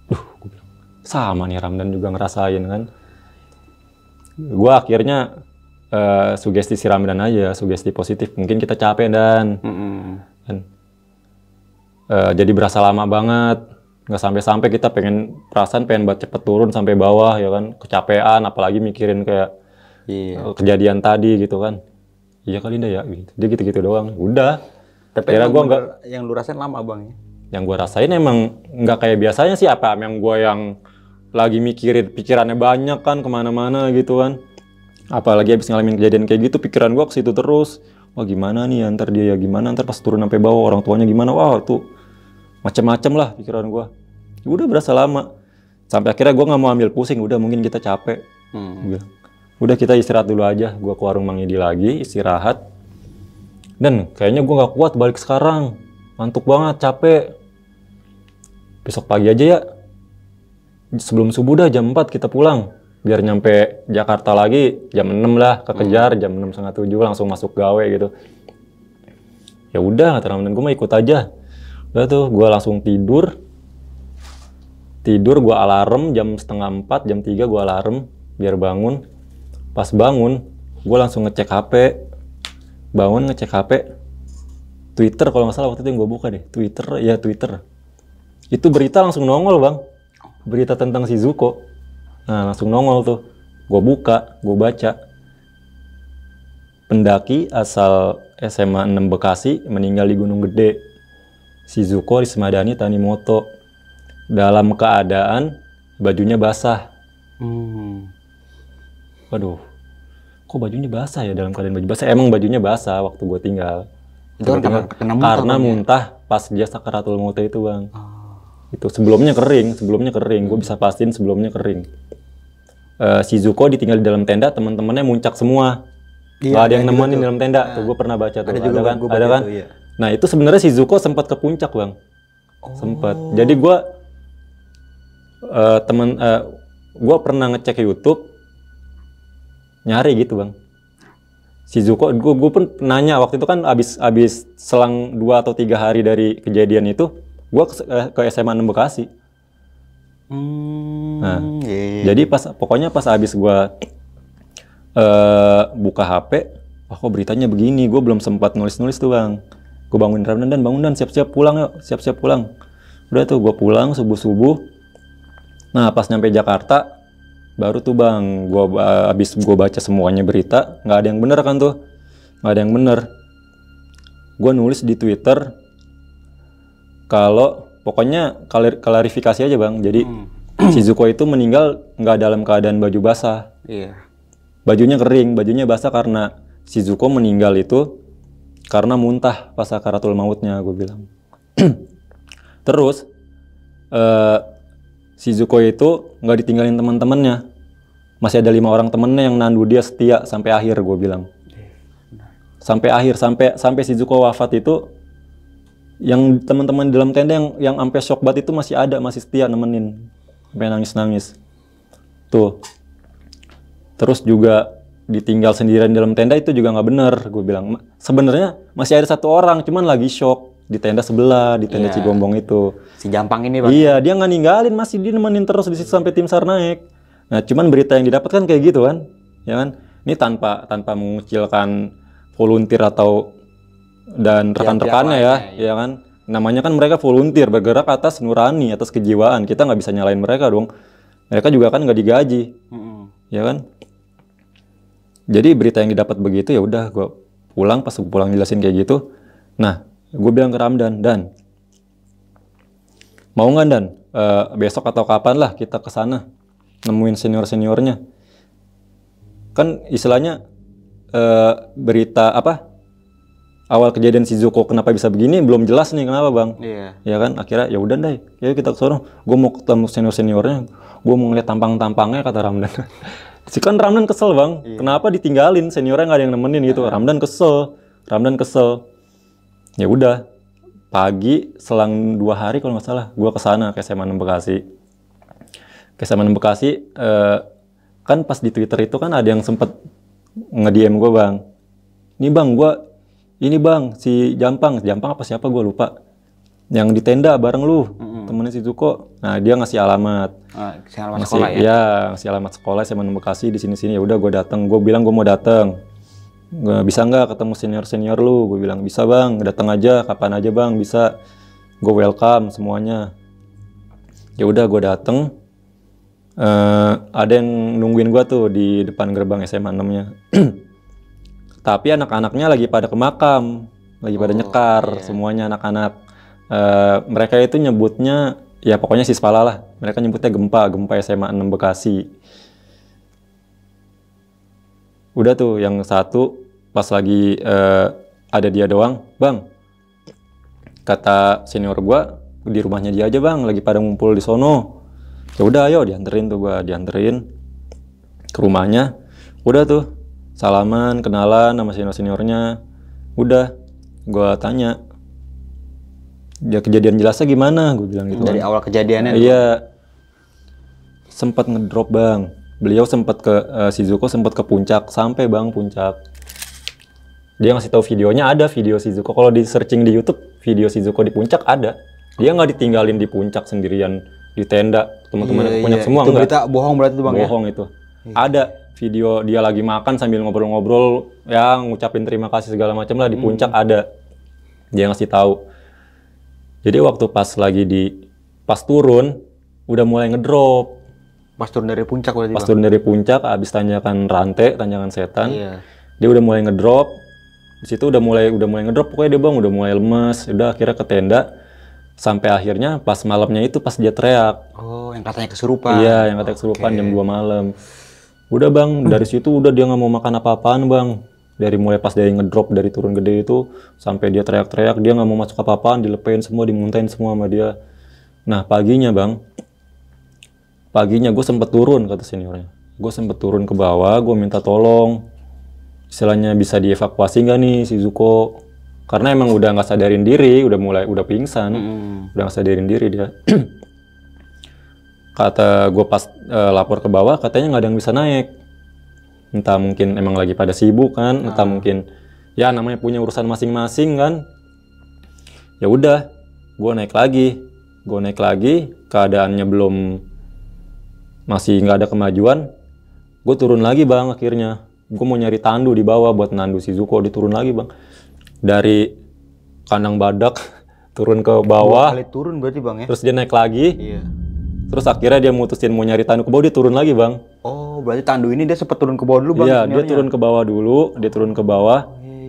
Gue bilang, sama nih Ramdan juga ngerasain kan. Gue akhirnya sugesti si Ramdan aja, sugesti positif. Mungkin kita capek dan kan. Jadi berasa lama banget. Nggak sampai-sampai kita perasaan pengen buat cepet turun sampai bawah ya kan. Kecapean, apalagi mikirin kayak kejadian tadi gitu kan. Iya kali dah ya gitu. Dia gitu-gitu doang. Udah. Tapi kira gua nggak, yang lu rasain lama bang ya? yang gue rasain emang nggak kayak biasanya sih, apa yang gue yang lagi mikirin, pikirannya banyak kan kemana-mana gitu kan. Apalagi habis ngalamin kejadian kayak gitu, pikiran gue ke situ terus. Wah gimana nih, ntar dia ya gimana, ntar pas turun sampai bawah orang tuanya gimana, wah tuh macem-macem lah pikiran gue. Udah berasa lama, sampai akhirnya gue nggak mau ambil pusing, udah mungkin kita capek. Udah kita istirahat dulu aja, gue ke warung Mang Idi lagi, istirahat. Dan kayaknya gue nggak kuat balik sekarang, ngantuk banget, capek. Besok pagi aja ya, sebelum subuh dah jam 4 kita pulang. Biar nyampe Jakarta lagi jam 6 lah, kekejar jam 6, setengah 7 langsung masuk gawe gitu. Ya udah kata Ramdan, gue mau ikut aja. Udah tuh gue langsung tidur gue alarm jam setengah 4, jam 3 gue alarm biar bangun. Pas bangun gue langsung ngecek HP, bangun ngecek HP, Twitter kalau nggak salah waktu itu yang gue buka deh, Twitter. Itu berita langsung nongol bang, berita tentang si Zuko. Nah langsung nongol tuh, gue buka, gue baca. Pendaki asal SMA 6 Bekasi meninggal di Gunung Gede. Si Zuko Rismadani Tanimoto dalam keadaan bajunya basah. Waduh, kok bajunya basah ya, dalam keadaan baju basah? Emang bajunya basah waktu gue tinggal. Itu kan karena muntah pas dia sakaratul maut itu bang. Itu sebelumnya kering, gue bisa pastiin sebelumnya kering. Si Zuko ditinggal di dalam tenda, teman-temannya muncak semua. Gak ada yang nemenin dalam tenda, tuh gue pernah baca tuh. Ada kan? Iya. Nah itu sebenarnya si Zuko sempat ke puncak bang, sempat. Jadi gue gue pernah ngecek YouTube, nyari gitu bang. Si Zuko, gue pun nanya waktu itu kan abis selang 2 atau 3 hari dari kejadian itu, gue ke SMA 6 Bekasi. Nah, jadi pokoknya pas abis gue buka HP, wah kok beritanya begini, gue belum sempat nulis tuh bang. Gue bangunin Ramdan, bangun dan siap-siap pulang yuk, siap-siap pulang. Udah tuh gue pulang subuh-subuh. Nah pas nyampe Jakarta, baru tuh bang, abis gue baca semuanya berita, nggak ada yang bener kan tuh, nggak ada yang bener. Gue nulis di Twitter, kalau pokoknya klarifikasi aja bang, jadi si Zuko itu meninggal nggak dalam keadaan baju basah. Bajunya kering, bajunya basah karena si Zuko meninggal itu karena muntah pas sakaratul mautnya, gue bilang. Terus si Zuko itu nggak ditinggalin teman-temannya, masih ada 5 orang temennya yang nandu dia setia sampai akhir, gue bilang. Sampai akhir, sampai si Zuko wafat itu, yang teman-teman dalam tenda yang sampai shock banget itu masih ada, masih setia nemenin sampai nangis-nangis. Tuh. Terus juga ditinggal sendirian dalam tenda itu juga nggak bener, gue bilang. Sebenarnya masih ada 1 orang, cuman lagi shock di tenda sebelah, di tenda Cigombong itu. Si Jampang ini bang. Iya, dia nggak ninggalin, masih dia nemenin terus di situ sampai tim SAR naik. Nah, cuman berita yang didapatkan kayak gitu kan, ya kan? Ini tanpa mengucilkan volunteer dan rekan-rekannya ya kan? Namanya kan mereka volunteer, bergerak atas nurani, atas kejiwaan. Kita nggak bisa nyalain mereka dong. Mereka juga kan nggak digaji, ya kan? Jadi berita yang didapat begitu, ya udah gue pulang, pas gue pulang jelasin kayak gitu. Nah, gue bilang ke Ramdan, Dan, mau nggak Dan, besok atau kapan lah kita ke sana nemuin senior-seniornya. Kan istilahnya berita apa? Awal kejadian si Zuko kenapa bisa begini belum jelas nih, kenapa bang? Ya kan, akhirnya ya udah deh, ya kita ke sana. Gue mau ketemu senior-seniornya, gue mau ngeliat tampang-tampangnya, kata Ramdan. Si kan Ramdan kesel bang, kenapa ditinggalin seniornya, nggak ada yang nemenin gitu. Ramdan kesel. Ya udah, pagi selang 2 hari kalau nggak salah, gue kesana ke SMA 6 Bekasi. Ke SMA 6 Bekasi, kan pas di Twitter itu kan ada yang sempet nge-DM gue bang. Ini bang, si Jampang apa siapa gue lupa. Yang di tenda bareng lu. temennya si Zuko. Nah dia ngasih alamat. Alamat sekolah ya? Iya, ngasih alamat sekolah SMA 6 Bekasi di sini-sini. Ya udah gue datang. Gue bilang gue mau datang. Bisa nggak ketemu senior lu? Gue bilang bisa bang. Datang aja, kapan aja bang. Bisa. Gue welcome semuanya. Ya udah gue datang. Ada yang nungguin gue tuh di depan gerbang SMA 6-nya. Tapi anak-anaknya lagi pada ke makam, lagi pada nyekar, semuanya anak-anak. Mereka itu nyebutnya, ya pokoknya Sispala lah. Mereka nyebutnya Gempa SMA 6 Bekasi. Udah tuh yang satu pas lagi ada dia doang, bang. Kata senior gua di rumahnya dia aja bang, lagi pada ngumpul di sono. Ya udah ayo dianterin tuh gua, dianterin ke rumahnya. Udah tuh salaman, kenalan sama senior-seniornya. Udah gua tanya, dia kejadian jelasnya gimana? Gue bilang gitu. Dari awal kejadiannya? Iya, sempat ngedrop bang. Beliau sempat ke Shizuko sempat ke puncak, sampai bang puncak. Dia ngasih tahu videonya, ada video Shizuko. Kalau di searching di YouTube, video Shizuko di puncak ada. Dia nggak ditinggalin di puncak sendirian di tenda. Teman-teman puncak semua itu enggak. Berita bohong berarti itu bang? Bohong ya? Itu. Ada video dia lagi makan sambil ngobrol-ngobrol, ya ngucapin terima kasih segala macam lah di puncak ada. Dia ngasih tahu. Jadi waktu pas turun udah mulai ngedrop. Pas turun dari puncak berarti Pas turun dari puncak, abis tanjakan rantai, tanjakan setan, dia udah mulai ngedrop. Di situ udah mulai ngedrop pokoknya dia bang, udah mulai lemes. Udah akhirnya ke tenda. Sampai akhirnya pas malamnya itu pas dia teriak. Oh, yang katanya kesurupan. Iya, yang katanya kesurupan jam 2 malam. Udah bang, dari situ udah dia nggak mau makan apa-apaan bang. Dari mulai pas dia ngedrop dari turun gede itu sampai dia teriak-teriak, dia nggak mau masuk apa-apaan, dilepein semua, dimuntahin semua sama dia. Nah paginya gue sempet turun kata seniornya. Gue sempet turun ke bawah, gue minta tolong. Istilahnya bisa dievakuasi nggak nih si Zuko? Karena emang udah nggak sadarin diri, udah pingsan, udah nggak sadarin diri dia. Kata gue pas lapor ke bawah, katanya nggak ada yang bisa naik. Entah mungkin emang lagi pada sibuk kan, entah mungkin ya namanya punya urusan masing-masing kan. Ya udah, gue naik lagi, keadaannya masih nggak ada kemajuan. Gue turun lagi bang akhirnya. Gue mau nyari tandu di bawah buat nandu si Zuko, diturun lagi bang. Dari kandang badak turun ke bawah. 2 kali turun berarti bang ya? Terus dia naik lagi. Iya. Terus akhirnya dia mutusin mau nyari tandu ke bawah, dia turun lagi bang. Oh, berarti tandu ini dia sempat turun ke bawah dulu bang? Iya, dia turun ke bawah dulu,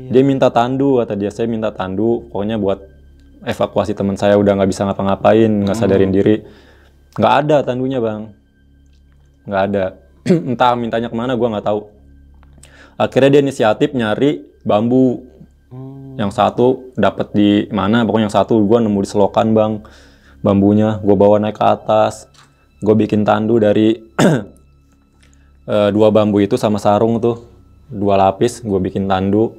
Dia minta tandu, kata dia, saya minta tandu, pokoknya buat evakuasi teman saya udah nggak bisa ngapa-ngapain, nggak sadarin diri. Nggak ada tandunya bang, nggak ada. Entah mintanya kemana, gue nggak tahu. Akhirnya dia inisiatif nyari bambu. Yang satu dapat di mana, pokoknya yang satu gue nemu di selokan bang. Bambunya gue bawa naik ke atas, gue bikin tandu dari 2 bambu itu sama sarung tuh, 2 lapis gue bikin tandu.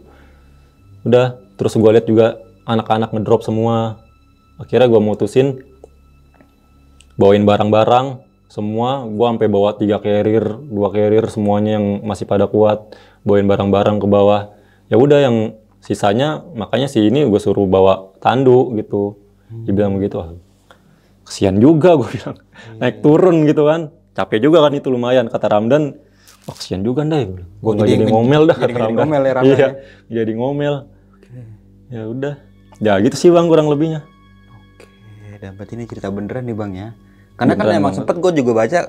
Udah, terus gue lihat juga anak-anak ngedrop semua. Akhirnya gue mutusin bawain barang-barang semua, gue sampai bawa 3 carrier, 2 carrier semuanya yang masih pada kuat, bawain barang-barang ke bawah. Ya udah yang sisanya makanya si ini gue suruh bawa tandu gitu. Dia bilang begitu. Kesian juga gue bilang, naik turun gitu kan, capek juga kan itu lumayan. Kata Ramdan, wah kesian juga dah, gue nggak jadi ngomel dah. Kata Ramdan, iya, jadi ngomel. Ya udah, ya gitu sih bang kurang lebihnya. Oke, dan berarti ini cerita beneran nih bang ya? Karena beneran kan emang sempet gue juga baca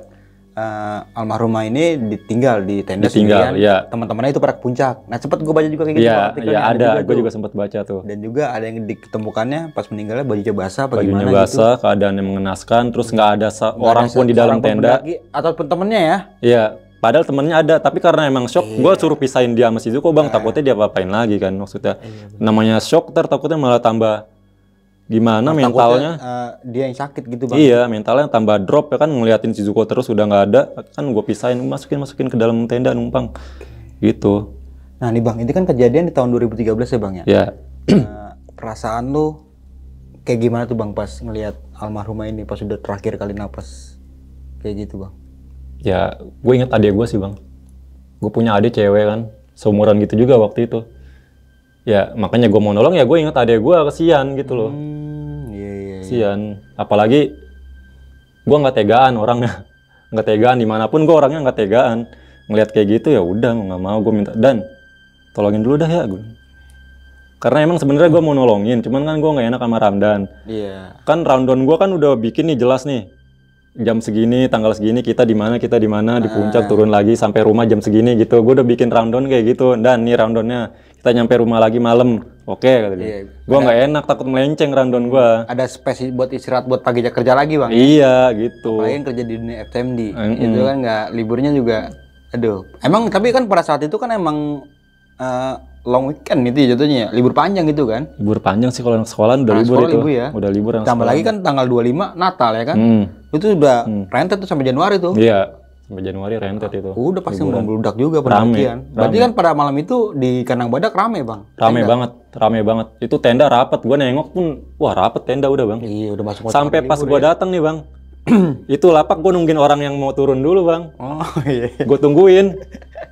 almarhumah ini ditinggal di tenda sendirian, ya. Teman-temannya itu pada ke puncak. Nah sempet gue baca juga kayak gitu. Iya ada, gue juga sempet baca tuh. Dan juga ada yang diketemukannya pas meninggalnya bajunya basah, bajunya basah, gitu. Keadaan yang mengenaskan, terus nggak ada orang pun di dalam tenda. Ataupun temennya ya? Iya, padahal temennya ada, tapi karena emang shock, gue suruh pisahin dia sama si Zuko bang, takutnya dia apa-apain lagi kan maksudnya. Namanya shock, takutnya malah tambah gimana mentalnya, dia yang sakit gitu bang. Iya, mentalnya tambah drop ya kan, ngeliatin si Zuko terus udah nggak ada kan, gue pisahin, masukin ke dalam tenda numpang gitu. Nah nih bang, ini kan kejadian di tahun 2013 ya bang ya? Iya. Perasaan lu kayak gimana tuh bang pas ngelihat almarhumah ini pas udah terakhir kali napas kayak gitu bang? Ya gue inget adik gue sih bang, gue punya adik cewek kan, seumuran gitu juga waktu itu. Ya makanya gue mau nolong, ya gue inget adik gue, kesian gitu loh. kasihan. Apalagi gue nggak tegaan orangnya, nggak tegaan dimanapun gue orangnya nggak tegaan. Ngelihat kayak gitu ya udah nggak mau, gue minta Dan tolongin dulu dah ya gue. Karena emang sebenarnya gue mau nolongin, cuman kan gue nggak enak sama Ramdan. Iya. Kan rundown gue kan udah bikin nih jelas nih. Jam segini, tanggal segini kita di mana di puncak, turun lagi sampai rumah jam segini gitu. Gue udah bikin rundown kayak gitu. Dan nih rundownnya kita nyampe rumah lagi malam. Oke kata dia. Iya. Gue nggak enak, takut melenceng rundown gue. Ada space buat istirahat buat pagi kerja lagi bang. Iya gitu. Apalagi yang kerja di dunia FTMD. Itu kan nggak, liburnya juga. Aduh. Emang tapi kan pada saat itu kan emang long weekend gitu ya jatuhnya ya. Libur panjang gitu kan. Libur panjang sih kalau anak sekolah udah libur itu. Ya. Udah libur anak Tambah sekolah. lagi kan tanggal 25 Natal ya kan. Itu udah rentet tuh sampai Januari tuh. Iya. Sampai Januari rentet itu. Udah pasti membludak juga pendakian. Berarti kan pada malam itu di Kandang Badak rame bang. Rame banget. Itu tenda rapet. Gue nengok pun, wah rapet tenda udah bang. Iya udah masuk. Sampai pas gue datang nih bang, itu lapak gue nungguin orang yang mau turun dulu bang. Oh iya. Gue tungguin,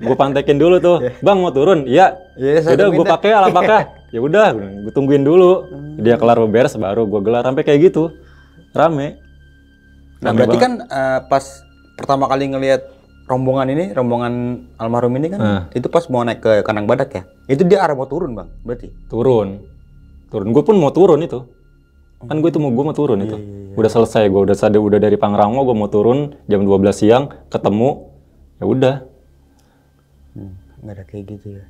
gue pantekin dulu tuh. Bang mau turun? Iya. Udah gue pakai lapaknya. Ya udah, gue tungguin dulu. Dia kelar beres baru gue gelar sampai kayak gitu. Rame. Nah berarti kan pas pertama kali ngelihat rombongan almarhum ini kan, itu pas mau naik ke Kandang Badak ya, itu dia arah mau turun bang, berarti? Turun, gue pun mau turun itu, kan gue mau turun itu, udah selesai gue udah dari Pangrango gue mau turun jam 12 siang ketemu, ya udah, nggak ada kayak gitu ya,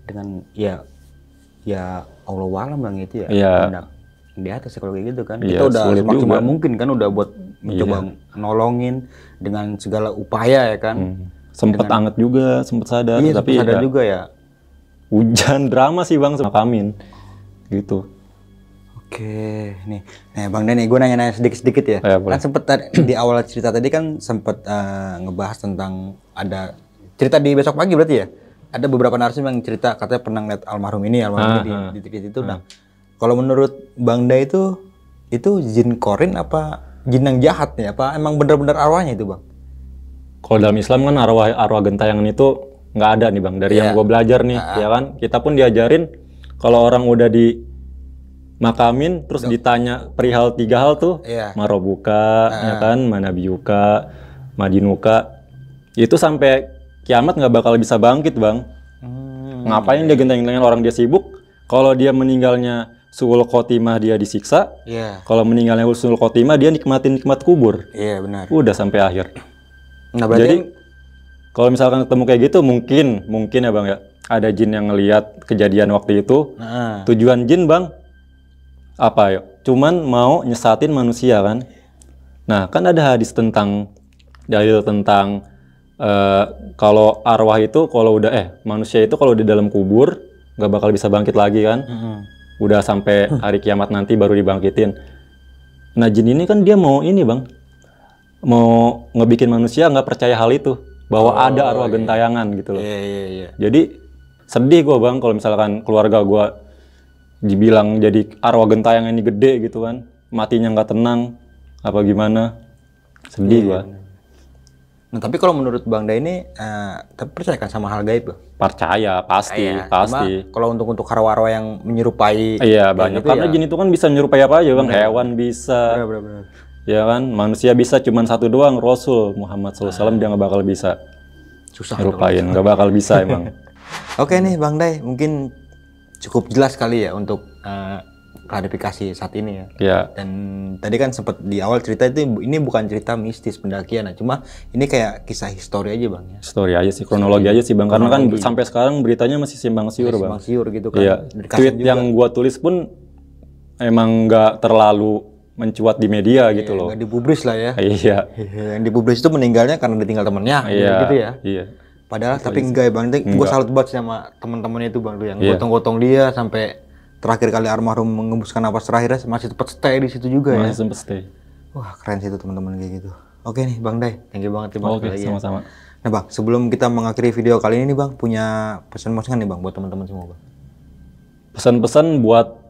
dengan ya Allah alam bang itu ya, di atas kalau kayak gitu kan, kita udah semaksimal mungkin kan udah buat mencoba nolongin dengan segala upaya ya kan. Sempet anget juga, sempet sadar, tapi sadar juga ya. Hujan drama sih bang sama Kamin, gitu. Oke, nih bang Dani, gue nanya sedikit ya. Kan sempet di awal cerita tadi kan sempet ngebahas tentang ada cerita di Besok Pagi berarti ya. Ada beberapa narasumber yang cerita katanya pernah ngeliat almarhum ini di titik itu. Nah, kalau menurut Bang Da itu jin korin apa jin yang jahat nih? Apa emang bener-bener arwahnya itu bang? Kalau dalam Islam kan arwah gentayangan itu nggak ada nih bang. Dari yang gue belajar nih, ya kan? Kita pun diajarin kalau orang udah dimakamin, terus ditanya perihal 3 hal tuh, marobuka, ya kan, manabiyuka, madinuka, itu sampai kiamat nggak bakal bisa bangkit bang. Ngapain dia genteng-gentengin orang dia sibuk? Kalau dia meninggalnya suul khotimah dia disiksa, kalau meninggalnya suul khotimah dia nikmatin nikmat kubur. Iya benar. Udah sampai akhir. Nah, berarti jadi kalau misalkan ketemu kayak gitu mungkin ya bang ya, ada jin yang ngelihat kejadian waktu itu. Tujuan jin bang apa ya? Cuman mau nyesatin manusia kan. Nah kan ada hadis tentang dalil tentang kalau arwah itu kalau udah manusia itu kalau di dalam kubur nggak bakal bisa bangkit lagi kan. Udah sampai hari kiamat nanti baru dibangkitin. Nah jin ini kan dia mau ini bang, mau ngebikin manusia nggak percaya hal itu, bahwa ada arwah gentayangan gitu loh. Jadi sedih gue bang kalau misalkan keluarga gue dibilang jadi arwah gentayangan ini gede gitu kan, matinya nggak tenang, apa gimana, sedih gue. Nah tapi kalau menurut Bang Da ini, tapi percaya kan sama hal gaib? Percaya, pasti. Kalau untuk arwah-arwah yang menyerupai, iya banyak. Gitu karena jin itu kan bisa menyerupai apa aja bang, hewan bisa, ya kan, manusia bisa, cuman satu doang, Rasul Muhammad SAW dia nggak bakal bisa. Susah nyerupain, nggak bakal bisa emang. Oke nih Bang Da, mungkin cukup jelas kali ya untuk klarifikasi saat ini ya. Dan tadi kan sempat di awal cerita itu ini bukan cerita mistis pendakian, cuma ini kayak kisah histori aja bang ya. Histori aja sih, kronologi aja sih bang, karena kan sampai sekarang beritanya masih simpang siur bang. Simpang siur gitu kan. Iya. Tweet yang gua tulis pun emang nggak terlalu mencuat di media gitu loh. Nggak dibubris lah ya. Iya. Yang dibubris itu meninggalnya karena ditinggal temennya, gitu ya. Iya. Padahal tapi enggak ya bang, gue salut banget sama teman-temannya itu bang tuh yang gotong-gotong dia sampai terakhir kali almarhum mengembuskan napas terakhirnya masih tempat stay di situ juga ya. Masih sempat stay. Wah keren sih itu teman-teman kayak gitu. Oke nih Bang Da, thank you banget terima kasih. Sama-sama. Nah bang, sebelum kita mengakhiri video kali ini bang, punya pesan-pesan nih bang buat teman-teman semua bang. Pesan-pesan buat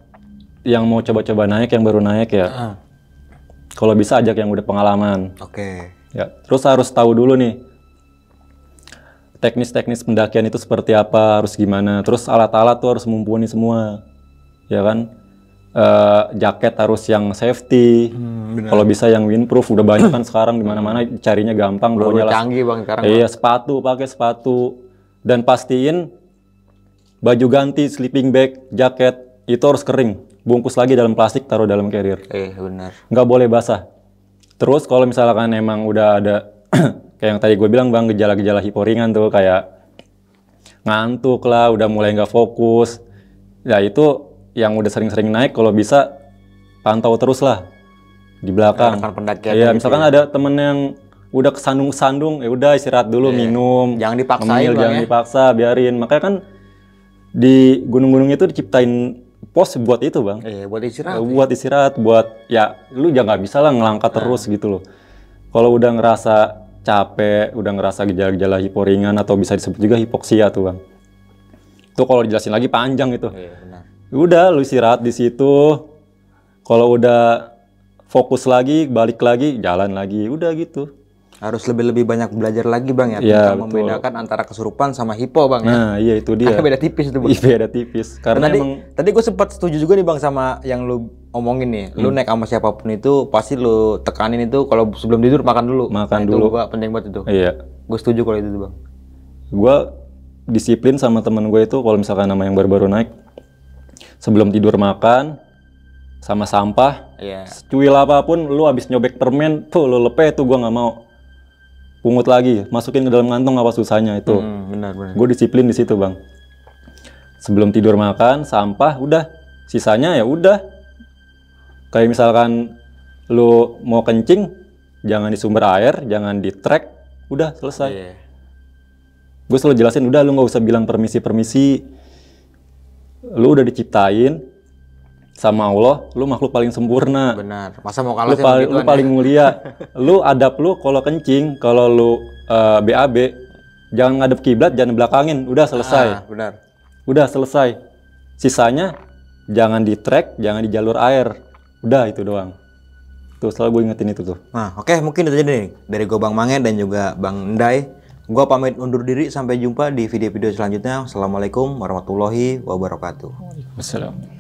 yang mau coba-coba naik, yang baru naik ya. Kalau bisa ajak yang udah pengalaman. Ya, terus harus tahu dulu nih teknis-teknis pendakian itu seperti apa, harus gimana. Terus alat-alat tuh harus mumpuni semua. Ya kan? jaket harus yang safety. Kalau bisa yang windproof, udah banyak kan sekarang di mana-mana carinya gampang. Udah canggih bang sekarang. Iya, sepatu, pakai sepatu. Dan pastiin baju ganti, sleeping bag, jaket itu harus kering. Bungkus lagi dalam plastik, taruh dalam carrier. Benar. Nggak boleh basah. Terus kalau misalkan emang udah ada kayak yang tadi gue bilang bang, gejala-gejala hiporingan tuh kayak ngantuk lah, udah mulai nggak fokus. Ya itu yang udah sering-sering naik, kalau bisa pantau terus lah di belakang. Iya, misalkan ada temen yang udah kesandung-sandung, ya udah istirahat dulu, minum. Jangan dipaksain, jangan dipaksa, biarin. Makanya kan di gunung-gunung itu diciptain pos buat itu bang. Buat istirahat. Buat istirahat, buat ya lu jangan bisa lah ngelangkah terus gitu loh. Kalau udah ngerasa capek, udah ngerasa gejala-gejala hiporingan atau bisa disebut juga hipoksia tuh bang. Itu kalau dijelasin lagi panjang itu. Benar. Udah lu istirahat di situ. Kalau udah fokus lagi, balik lagi, jalan lagi, udah gitu. Harus lebih banyak belajar lagi bang ya, tentang membedakan antara kesurupan sama hipo bang. Nah iya itu dia. Karena beda tipis itu bang. Iya beda tipis. Karena tadi gue sempat setuju juga nih bang sama yang lu omongin nih. Lu naik sama siapapun itu pasti lu tekanin itu kalau sebelum tidur makan dulu. Makan dulu. dulu. Itu penting banget itu. Iya. Gue setuju kalau itu tuh bang. Gue disiplin sama temen gue itu kalau misalkan nama yang baru-baru naik, sebelum tidur makan sama sampah. Secuil apapun lu habis nyobek permen tuh lu lepeh tuh gue nggak mau. Pungut lagi, masukin ke dalam kantong, apa susahnya itu. Benar. Gue disiplin di situ bang. Sebelum tidur makan, sampah, udah. Sisanya ya udah. Kayak misalkan lu mau kencing, jangan di sumber air, jangan di trek, udah selesai. Gue selalu jelasin, udah lu nggak usah bilang permisi. Lu udah diciptain sama Allah, lu makhluk paling sempurna. Benar. Masa mau kalah sih lu paling mulia. Lu adab lu kalau kencing, kalau lu BAB, jangan ngadep kiblat, jangan belakangin. Udah selesai. Benar. Udah selesai. Sisanya jangan di trek, jangan di jalur air. Udah itu doang. Tuh selalu gue ingetin itu tuh. Nah, oke, mungkin itu aja nih dari gue Bang Mange dan juga Bang Endai. Gue pamit undur diri, sampai jumpa di video-video selanjutnya. Assalamualaikum warahmatullahi wabarakatuh. Wassalamualaikum.